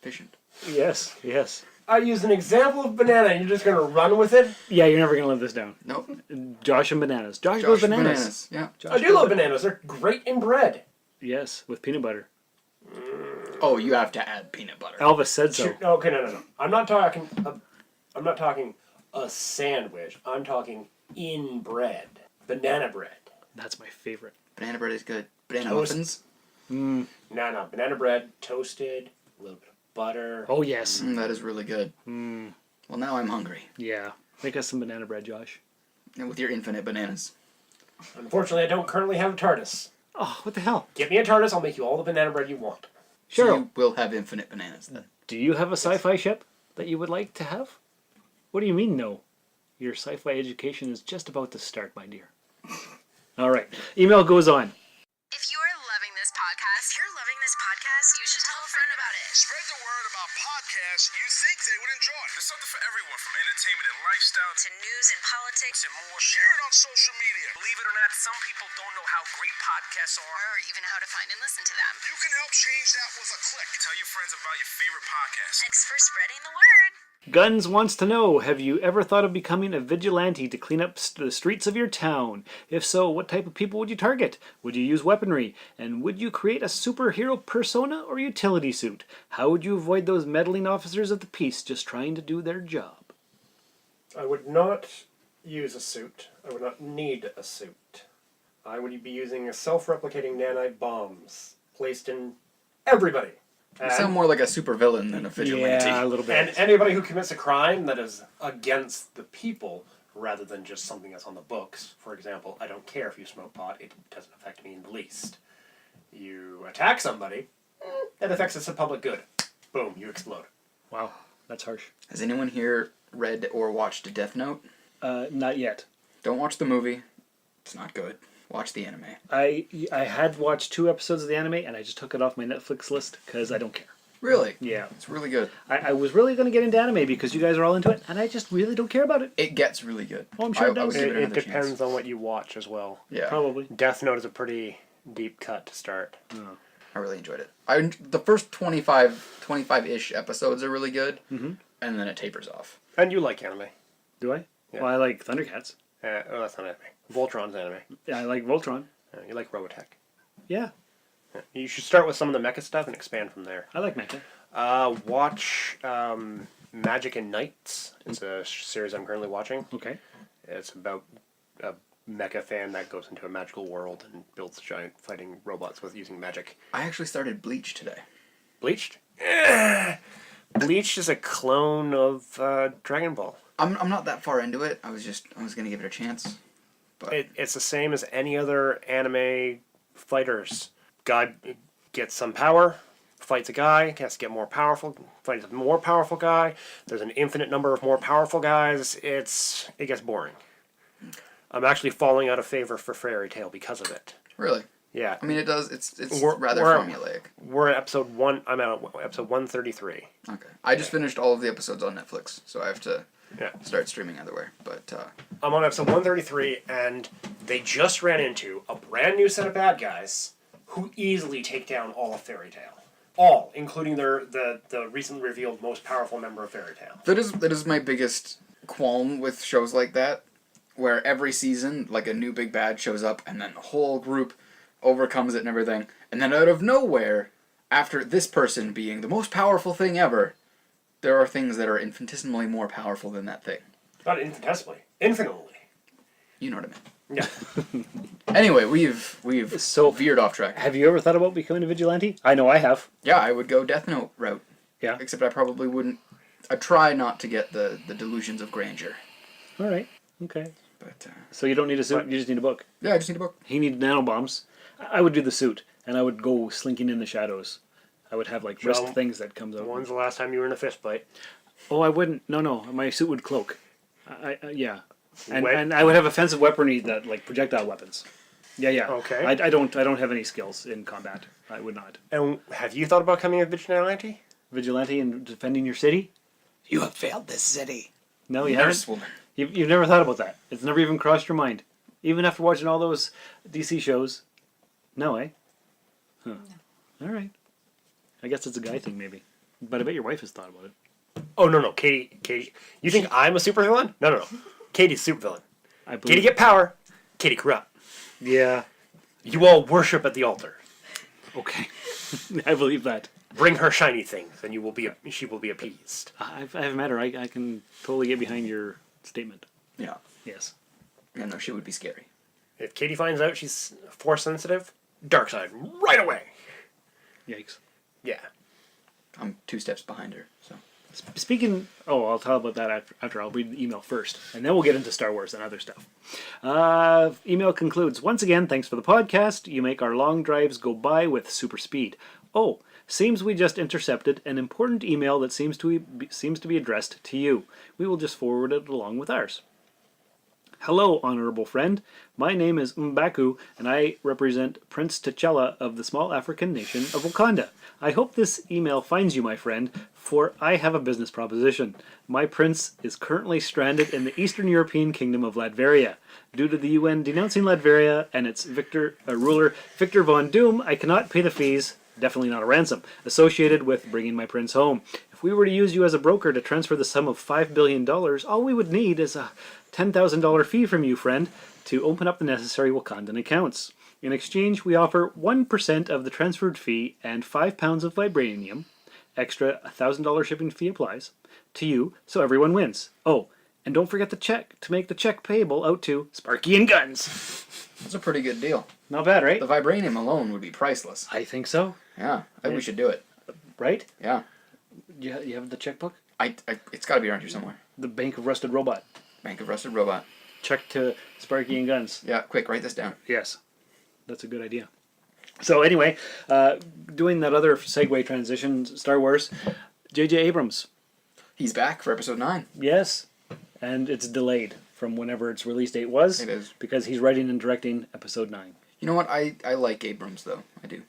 efficient. Yes, yes. I used an example of banana and you're just going to run with it? Yeah, you're never going to live this down. Nope. Josh and bananas. Josh loves bananas. Yeah. Josh I do love bananas. They're great in bread. Yes, with peanut butter. Oh, you have to add peanut butter. Elvis said so. Okay, no. I'm not talking a sandwich. I'm talking in bread. Banana bread. That's my favorite. Banana bread is good. Banana Toast. muffins. No. Banana bread, toasted, a little bit of butter. Oh, yes. That is really good. Well, now I'm hungry. Yeah. Make us some banana bread, Josh. And with your infinite bananas. Unfortunately, I don't currently have a TARDIS. Oh, what the hell? Get me a TARDIS, I'll make you all the banana bread you want. Sure. So you will have infinite bananas then. Do you have a sci-fi ship that you would like to have? What do you mean, no? Your sci-fi education is just about to start, my dear. All right. Email goes on. If you are loving this podcast, you should tell a friend about it. Spread the word about podcasts you think they would enjoy. There's something for everyone, from entertainment and lifestyle To news and politics and more. Share it on social media. Believe it or not, some people don't know how great podcasts are. or even how to find and listen to them. You can help change that with a click. Tell your friends about your favorite podcast. Thanks for spreading the word. Guns wants to know, have you ever thought of becoming a vigilante to clean up the streets of your town? If so, what type of people would you target? Would you use weaponry? And would you create a superhero persona or utility suit? How would you avoid those meddling officers of the peace just trying to do their job? I would not use a suit. I would not need a suit. I would be using self-replicating nanite bombs placed in everybody. You sound more like a supervillain than a vigilante. Yeah, a little bit. And anybody who commits a crime that is against the people, rather than just something that's on the books. For example, I don't care if you smoke pot, it doesn't affect me in the least. You attack somebody, it affects the public good. Boom, you explode. Wow, that's harsh. Has anyone here read or watched Death Note? Not yet. Don't watch the movie. It's not good. Watch the anime. I had watched 2 episodes of the anime, and I just took it off my Netflix list because I don't care. Really? Yeah. It's really good. I was really going to get into anime because you guys are all into it, and I just really don't care about it. It gets really good. Oh, I'm sure it I would does. give it It another depends chance. on what you watch as well. Yeah. Probably. Death Note is a pretty deep cut to start. I really enjoyed it. The first 25-ish episodes are really good, and then it tapers off. And you like anime. Do I? Yeah. Well, I like Thundercats. Oh, that's not anime. Voltron's anime. Yeah, I like Voltron. You like Robotech. Yeah. You should start with some of the mecha stuff and expand from there. I like Mecha. Watch Magic and Knights. It's a series I'm currently watching. Okay. It's about a mecha fan that goes into a magical world and builds giant fighting robots with using magic. I actually started Bleach today. Bleached? Bleached is a clone of Dragon Ball. I'm not that far into it. I was gonna give it a chance. But It's the same as any other anime fighters. Guy gets some power, fights a guy, has to get more powerful, fights a more powerful guy. There's an infinite number of more powerful guys. It gets boring. I'm actually falling out of favor for Fairy Tail because of it. Really? Yeah. I mean, it does. It's rather formulaic. We're at episode 1. I'm at episode 133. Okay. I just finished all of the episodes on Netflix, so I have to Yeah. start streaming otherwhere. But I'm on episode 133, and they just ran into a brand new set of bad guys who easily take down all of Fairy Tail. All, including the recently revealed most powerful member of Fairy Tail. that is my biggest qualm with shows like that, where every season, like, a new big bad shows up, and then the whole group overcomes it and everything, and then out of nowhere, after this person being the most powerful thing ever, there are things that are infinitesimally more powerful than that thing. Not infinitesimally. Infinitely. You know what I mean. Yeah. Anyway, we've veered off track. Have you ever thought about becoming a vigilante? I know I have. Yeah, I would go Death Note route. Yeah. Except I probably wouldn't. I'd try not to get the delusions of grandeur. All right. Okay. But so you don't need a suit. You just need a book. Yeah, I just need a book. He needs nanobombs. I would do the suit, and I would go slinking in the shadows. I would have like wrist things that comes out. When's the last time you were in a fist fight? Oh, I wouldn't. No. My suit would cloak. Yeah. And I would have offensive weaponry that like projectile weapons. Yeah. Okay. I don't have any skills in combat. I would not. And have you thought about becoming a vigilante? Vigilante and defending your city? You have failed this city. No, you Nurse haven't. woman. You've never thought about that. It's never even crossed your mind. Even after watching all those DC shows. No, eh? Huh. No. All right. I guess it's a guy thing, maybe. But I bet your wife has thought about it. Oh, no. Katie. You think I'm a supervillain? No. Katie's supervillain. I believe. Katie get power. Katie corrupt. Yeah. You all worship at the altar. Okay. I believe that. Bring her shiny things, and she will be appeased. I've met her. I can totally get behind your statement. Yeah. Yes. Yeah, no, she would be scary. If Katie finds out she's force sensitive, dark side right away. Yikes. Yeah. I'm 2 steps behind her, so. Speaking... Oh, I'll tell about that after. I'll read the email first. And then we'll get into Star Wars and other stuff. Email concludes. Once again, thanks for the podcast. You make our long drives go by with super speed. Oh, seems we just intercepted an important email that seems to be addressed to you. We will just forward it along with ours. Hello, honorable friend. My name is M'Baku, and I represent Prince T'Challa of the small African nation of Wakanda. I hope this email finds you, my friend, for I have a business proposition. My prince is currently stranded in the Eastern European kingdom of Latveria. Due to the UN denouncing Latveria and its ruler, Victor von Doom, I cannot pay the fees, definitely not a ransom, associated with bringing my prince home. If we were to use you as a broker to transfer the sum of $5 billion, all we would need is a $10,000 fee from you, friend, to open up the necessary Wakandan accounts. In exchange, we offer 1% of the transferred fee and 5 pounds of vibranium. Extra $1,000 shipping fee applies to you, so everyone wins. Oh, and don't forget to make the check payable out to Sparky and Guns. That's a pretty good deal. Not bad, right? The vibranium alone would be priceless. I think so. Yeah, I think we should do it. Right? Yeah. You have the checkbook? It's got to be around here somewhere. The Bank of Rusted Robot. Bank of Rusted Robot. Check to Sparky and Guns. Yeah, quick, write this down. Yes. That's a good idea. So anyway, doing that other segue transition, Star Wars, J.J. Abrams. He's back for episode 9. Yes. And it's delayed from whenever its release date was. It is. Because he's writing and directing episode 9. You know what? I like Abrams, though. I do.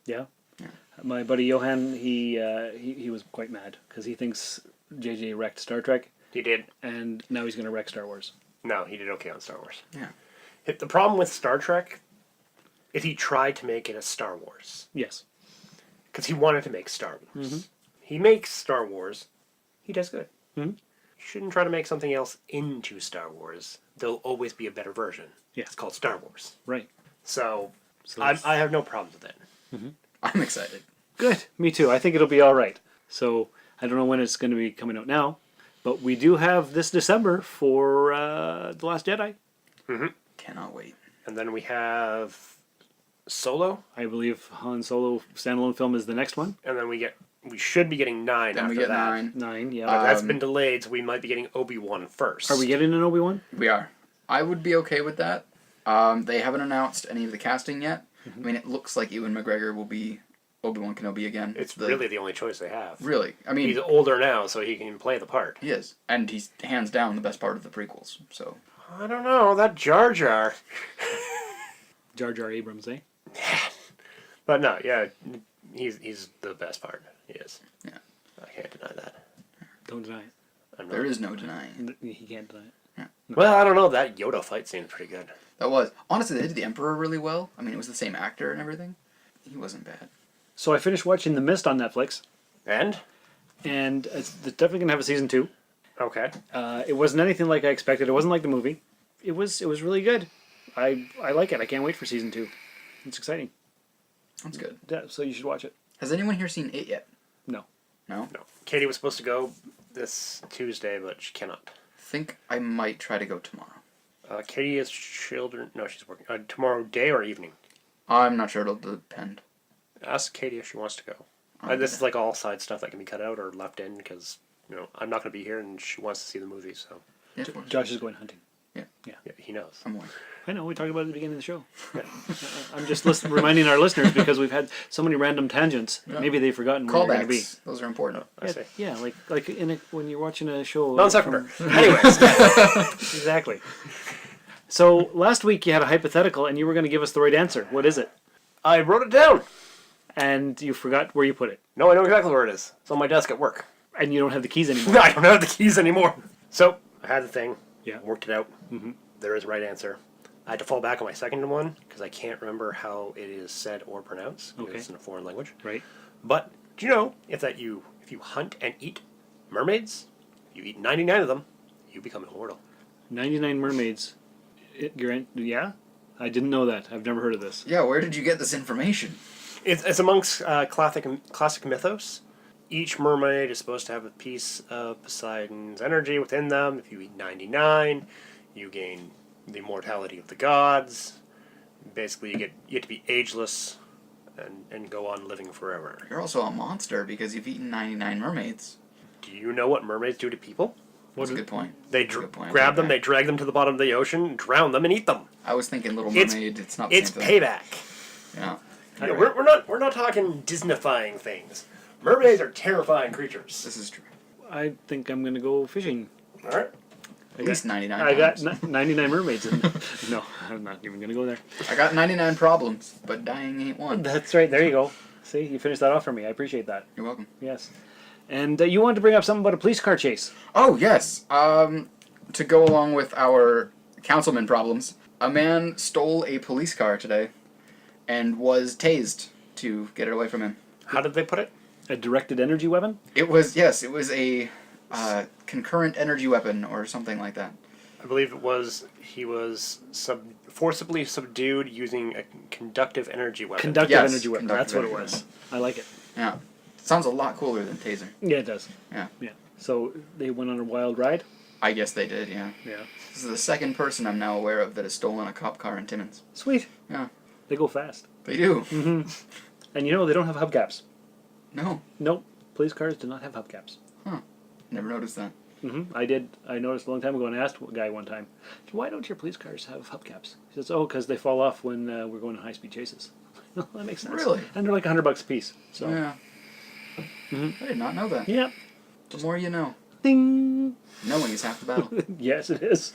Yeah? Yeah. My buddy Johan, he was quite mad because he thinks J.J. wrecked Star Trek. He did. And now he's going to wreck Star Wars. No, he did okay on Star Wars. Yeah. The problem with Star Trek is he tried to make it a Star Wars. Yes. Because he wanted to make Star Wars. Mm-hmm. He makes Star Wars. He does good. Mm-hmm. You shouldn't try to make something else into Star Wars. There'll always be a better version. Yeah. It's called Star Wars. Right. So I have no problems with it. Mm-hmm. I'm excited. Good. Me too. I think it'll be all right. So I don't know when it's going to be coming out now, but we do have this December for The Last Jedi. Mm-hmm. Cannot wait. And then we have Solo. I believe Han Solo standalone film is the next one. And then we should be getting 9 then after we get that. 9, yeah. But that's been delayed, so we might be getting Obi-Wan first. Are we getting an Obi-Wan? We are. I would be okay with that. They haven't announced any of the casting yet. Mm-hmm. I mean, it looks like Ewan McGregor will be Obi-Wan Kenobi again. It's really the only choice they have. Really? I mean... He's older now, so he can play the part. He is. And he's hands down the best part of the prequels, so... I don't know, that Jar Jar. Jar Jar Abrams, eh? But no, yeah, he's the best part. He is. Yeah. I can't deny that. Don't deny it. There is no denying. He can't deny it. Yeah. No. Well, I don't know, that Yoda fight seemed pretty good. That was. Honestly, they did the Emperor really well. I mean, it was the same actor and everything. He wasn't bad. So I finished watching The Mist on Netflix. And it's definitely going to have a season 2. Okay. It wasn't anything like I expected. It wasn't like the movie. It was really good. I like it. I can't wait for season 2. It's exciting. That's good. Yeah, so you should watch it. Has anyone here seen it yet? No. No? No. Katie was supposed to go this Tuesday, but she cannot. I think I might try to go tomorrow. Katie has children. No, she's working. Tomorrow day or evening? I'm not sure. It'll depend. Ask Katie if she wants to go. This is like all side stuff that can be cut out or left in because I'm not going to be here and she wants to see the movie. So Yeah, Josh is going hunting. Yeah. Yeah. He knows. I'm aware. I know, we talked about it at the beginning of the show. I'm just reminding our listeners because we've had so many random tangents. Yeah. Maybe they've forgotten where you're going to be. Those are important. Yeah, like when you're watching a show. Non sequitur. Anyways. Exactly. So last week you had a hypothetical and you were going to give us the right answer. What is it? I wrote it down. And you forgot where you put it. No, I know exactly where it is. It's on my desk at work. And you don't have the keys anymore. No, I don't have the keys anymore. So, I had the thing. Yeah. Worked it out. Mm-hmm. There is a right answer. I had to fall back on my second one because I can't remember how it is said or pronounced. Okay. It's in a foreign language. Right. But do you know if you hunt and eat mermaids, you eat 99 of them, you become immortal. 99 mermaids. Yeah? I didn't know that. I've never heard of this. Yeah, where did you get this information? It's amongst classic mythos. Each mermaid is supposed to have a piece of Poseidon's energy within them. If you eat 99, you gain the immortality of the gods. Basically, you get to be ageless and go on living forever. You're also a monster because you've eaten 99 mermaids. Do you know what mermaids do to people? That's a good point. They grab them, they drag them to the bottom of the ocean, drown them, and eat them. I was thinking Little Mermaid. It's not the It's same thing. payback. Yeah. Yeah, we're not talking Disneyfying things. Mermaids are terrifying creatures. This is true. I think I'm going to go fishing. All right. At least 99 I times. got 99 mermaids. No, I'm not even going to go there. I got 99 problems, but dying ain't one. That's right. There you go. See, you finished that off for me. I appreciate that. You're welcome. Yes. And you wanted to bring up something about a police car chase. Oh, yes. To go along with our councilman problems, a man stole a police car today and was tased to get it away from him. How did they put it? A directed energy weapon? It was a concurrent energy weapon or something like that. I believe he was forcibly subdued using a conductive energy weapon. Conductive energy weapon. That's what it was. I like it. Yeah. Sounds a lot cooler than taser. Yeah, it does. Yeah. Yeah. So they went on a wild ride? I guess they did, yeah. Yeah. This is the second person I'm now aware of that has stolen a cop car in Timmins. Sweet. Yeah. They go fast. They do. Mm-hmm. And they don't have hubcaps. No. Nope. Police cars do not have hubcaps. Huh. Never noticed that. Mm-hmm. I did. I noticed a long time ago and I asked a guy one time, why don't your police cars have hubcaps? He says, because they fall off when we're going on high-speed chases. That makes sense. Really? And they're like $100 a piece. So. Yeah. Mm-hmm. I did not know that. Yep. The more you know. Ding! Knowing is half the battle. Yes, it is.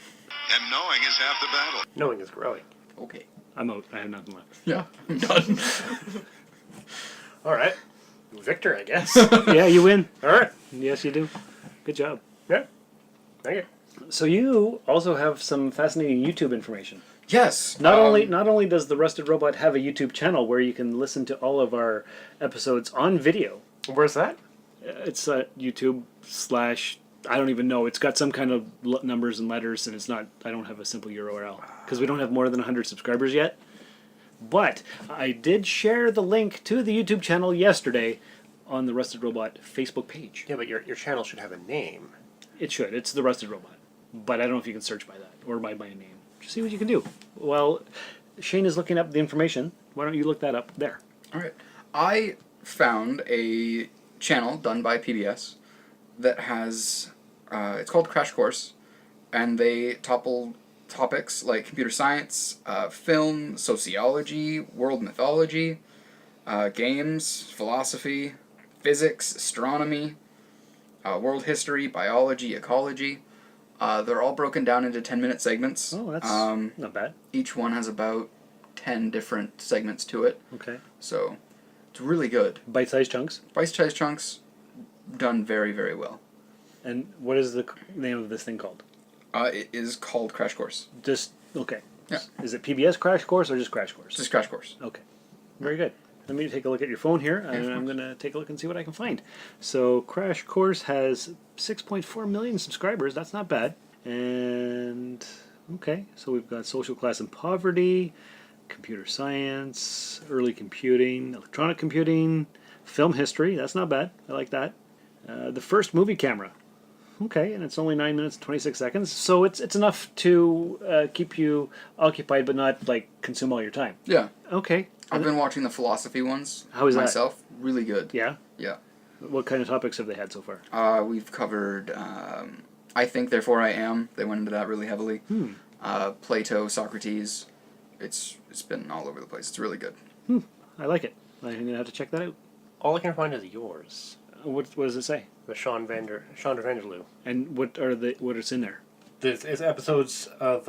And knowing is half the battle. Knowing is growing. Okay. I'm out. I have nothing left. Yeah, I'm done. All right. Victor, I guess. Yeah, you win. All right. Yes, you do. Good job. Yeah. Thank you. So you also have some fascinating YouTube information. Yes. Not only does the Rusted Robot have a YouTube channel where you can listen to all of our episodes on video. Where's that? It's YouTube / I don't even know. It's got some kind of numbers and letters, and it's not. I don't have a simple URL because we don't have more than 100 subscribers yet. But I did share the link to the YouTube channel yesterday on the Rusted Robot Facebook page. Yeah, but your channel should have a name. It should. It's the Rusted Robot. But I don't know if you can search by that or by my name. Just see what you can do. Well, Shane is looking up the information. Why don't you look that up there? All right. I found a channel done by PBS that has, it's called Crash Course, and they topple topics like computer science, film, sociology, world mythology, games, philosophy, physics, astronomy, world history, biology, ecology. They're all broken down into 10-minute segments. Oh, that's not bad. Each one has about 10 different segments to it. Okay. So, it's really good. Bite-sized chunks? Bite-sized chunks, done very, very well. And what is the name of this thing called? It is called Crash Course. Just, okay. Yeah. Is it PBS Crash Course or just Crash Course? Just Crash Course. Okay. Very good. Let me take a look at your phone here, and I'm going to take a look and see what I can find. So, Crash Course has 6.4 million subscribers. That's not bad. And, okay, so we've got social class and poverty, computer science, early computing, electronic computing, film history. That's not bad. I like that. The first movie camera. Okay, and it's only 9 minutes and 26 seconds. So it's enough to keep you occupied but not, like, consume all your time. Yeah. Okay. I've been watching the philosophy ones. How is that? myself. Really good. Yeah? Yeah. What kind of topics have they had so far? We've covered I Think, Therefore I Am. They went into that really heavily. Plato, Socrates. It's been all over the place. It's really good. I like it. I'm gonna have to check that out. All I can find is yours. What does it say? The Sean Vanderloo. And what is in there? This is episodes of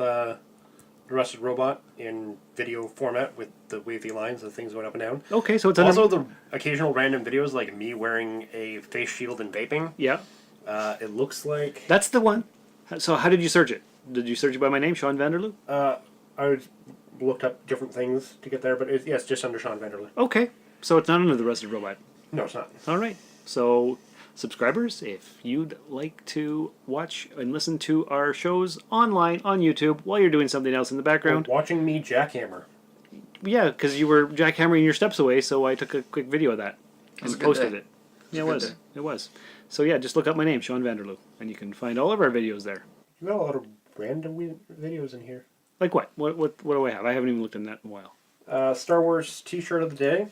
Arrested Robot in video format with the wavy lines of things going up and down. Okay, so it's also the occasional random videos like me wearing a face shield and vaping. Yeah. It looks like That's the one. So how did you search it? Did you search it by my name, Sean Vanderloo? I looked up different things to get there, but it's just under Sean Vanderloo. Okay, so it's not under the Rusted Robot. No, it's not. All right. So, subscribers, if you'd like to watch and listen to our shows online on YouTube while you're doing something else in the background. Or watching me jackhammer. Yeah, because you were jackhammering your steps away, so I took a quick video of that and posted it. Yeah, it was. It was. So yeah, just look up my name, Sean Vanderloo, and you can find all of our videos there. You got a lot of random videos in here. Like what? What do I have? I haven't even looked in that in a while. Star Wars T-shirt of the day.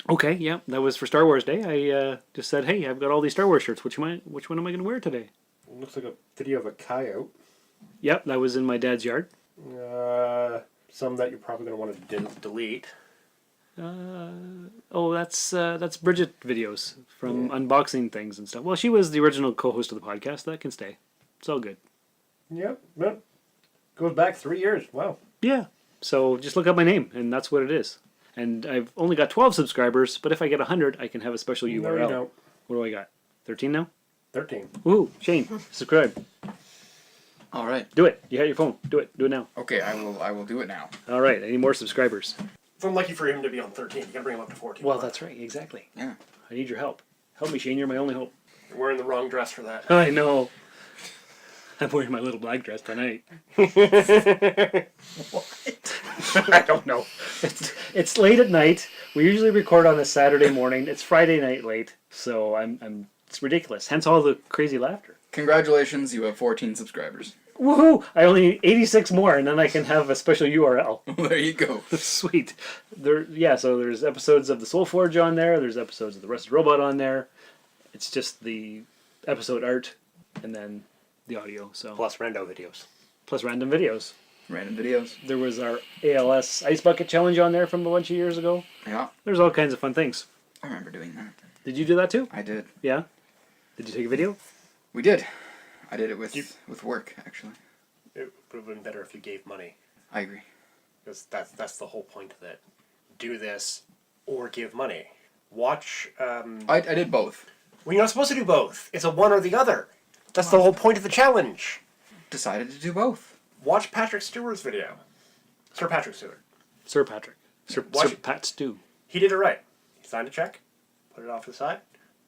Okay, yeah, that was for Star Wars Day. I just said, hey, I've got all these Star Wars shirts. Which one am I going to wear today? It looks like a video of a coyote. Yep, that was in my dad's yard. Some that you're probably going to want to delete. That's Bridget videos from unboxing things and stuff. Well, she was the original co-host of the podcast. That can stay. It's all good. Yep. Goes back 3 years. Wow. Yeah. So just look up my name, and that's what it is. And I've only got 12 subscribers, but if I get 100, I can have a special URL. No, you don't. What do I got? 13 now? 13. Ooh, Shane, subscribe. All right. Do it. You have your phone. Do it. Do it now. Okay, I will do it now. All right. Any more subscribers? It's unlucky for him to be on 13. You gotta bring him up to 14. Well, that's right. Exactly. Yeah. I need your help. Help me, Shane. You're my only hope. You're wearing the wrong dress for that. I know. I'm wearing my little black dress tonight. What? I don't know. It's late at night. We usually record on a Saturday morning. It's Friday night late, so it's ridiculous. Hence all the crazy laughter. Congratulations, you have 14 subscribers. Woohoo! I only need 86 more, and then I can have a special URL. There you go. Sweet. So there's episodes of the Soul Forge on there. There's episodes of the Rusted Robot on there. It's just the episode art, and then the audio. So plus random videos. Random videos. Random videos. There was our ALS Ice Bucket Challenge on there from a bunch of years ago. Yeah. There's all kinds of fun things. I remember doing that. Did you do that too? I did. Yeah? Did you take a video? We did. I did it with work, actually. It would have been better if you gave money. I agree. Because that's the whole point of it. Do this or give money. Watch... I did both. Well, you're not supposed to do both. It's a one or the other. That's the whole point of the challenge. Decided to do both. Watch Patrick Stewart's video. Sir Patrick Stewart. Sir Patrick. Sir Pat Stew. He did it right. He signed a check, put it off to the side,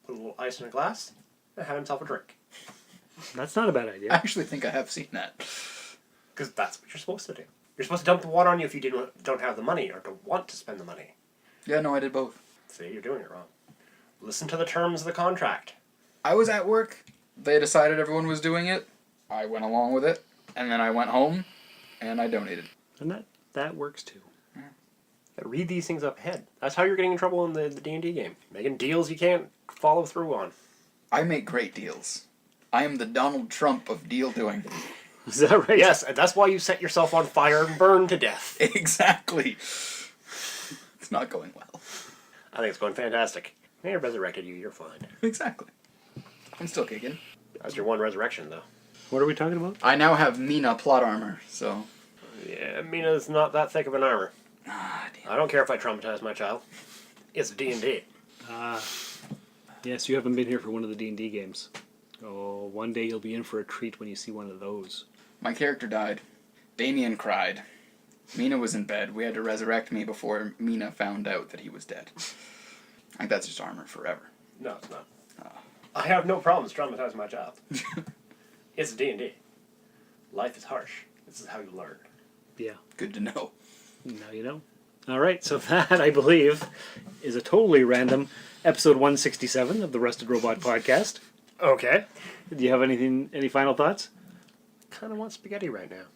put a little ice in a glass, and had himself a drink. That's not a bad idea. I actually think I have seen that. Because that's what you're supposed to do. You're supposed to dump the water on you if you don't have the money or don't want to spend the money. Yeah, no, I did both. See, you're doing it wrong. Listen to the terms of the contract. I was at work. They decided everyone was doing it. I went along with it. And then I went home, and I donated. And that works too. Yeah. Read these things up ahead. That's how you're getting in trouble in the D&D game. Making deals you can't follow through on. I make great deals. I am the Donald Trump of deal doing. Is that right? Yes, and that's why you set yourself on fire and burn to death. Exactly. It's not going well. I think it's going fantastic. They resurrected you, you're fine. Exactly. I'm still kicking. That's your one resurrection, though. What are we talking about? I now have Mina plot armor, so... Yeah, Mina's not that thick of an armor. Ah, damn. I don't care if I traumatize my child. It's D&D. Yes, you haven't been here for one of the D&D games. Oh, one day you'll be in for a treat when you see one of those. My character died. Damien cried. Mina was in bed. We had to resurrect me before Mina found out that he was dead. I think that's just armor forever. No, it's not. I have no problems traumatizing my child. It's D&D. Life is harsh. This is how you learn. Yeah. Good to know. Now you know. All right, so that, I believe, is a totally random episode 167 of the Rusted Robot Podcast. Okay. Do you have any final thoughts? Kind of want spaghetti right now.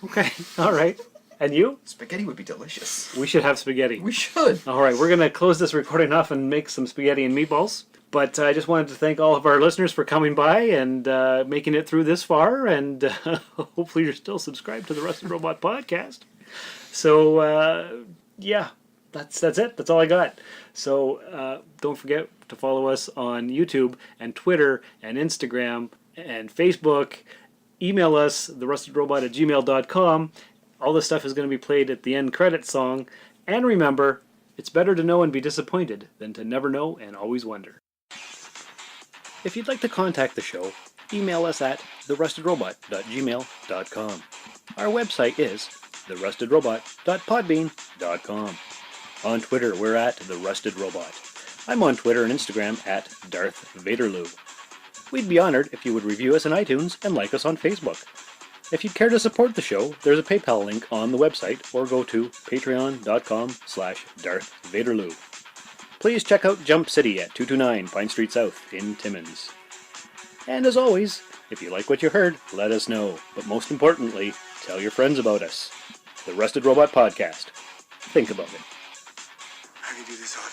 Okay, all right. And you? Spaghetti would be delicious. We should have spaghetti. We should. All right, we're going to close this recording off and make some spaghetti and meatballs. But I just wanted to thank all of our listeners for coming by and making it through this far, and hopefully you're still subscribed to the Rusted Robot Podcast. So, yeah, that's it. That's all I got. So don't forget to follow us on YouTube and Twitter and Instagram and Facebook. Email us, therustedrobot@gmail.com. All this stuff is going to be played at the end credit song. And remember, it's better to know and be disappointed than to never know and always wonder. If you'd like to contact the show, email us at therustedrobot@gmail.com. Our website is therustedrobot.podbean.com. On Twitter, we're at therustedrobot. I'm on Twitter and Instagram at Darth Vaderloo. We'd be honored if you would review us on iTunes and like us on Facebook. If you'd care to support the show, there's a PayPal link on the website, or go to patreon.com/Darth Vaderloo. Please check out Jump City at 229 Pine Street South in Timmins. And as always, if you like what you heard, let us know. But most importantly, tell your friends about us. The Rusted Robot Podcast. Think about it. I could do this all day.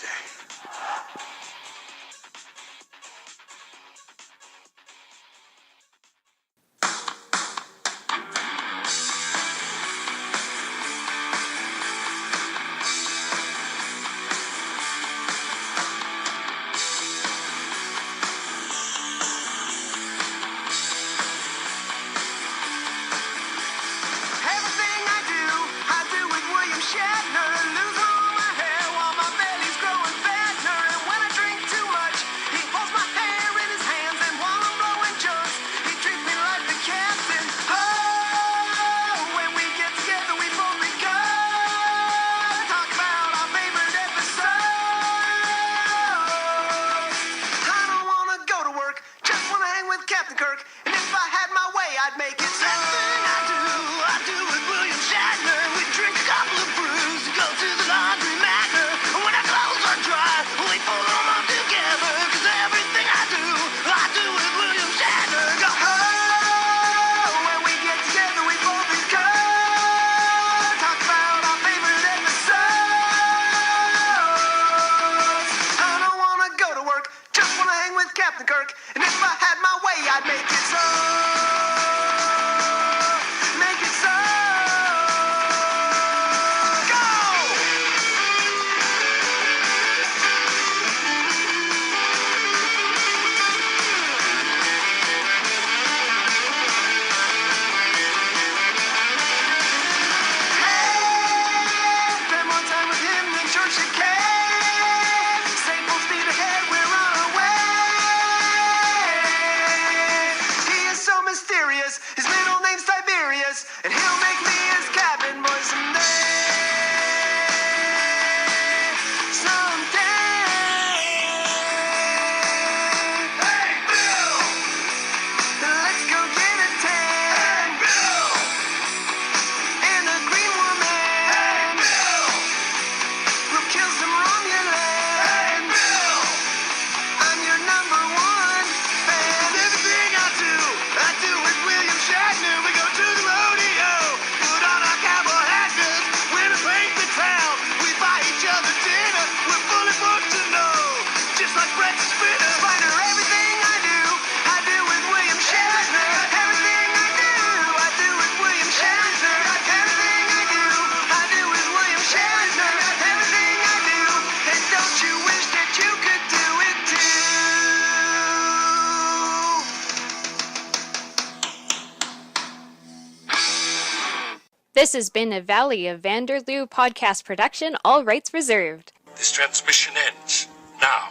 This has been a Valley of Vanderloo podcast production, all rights reserved. This transmission ends now.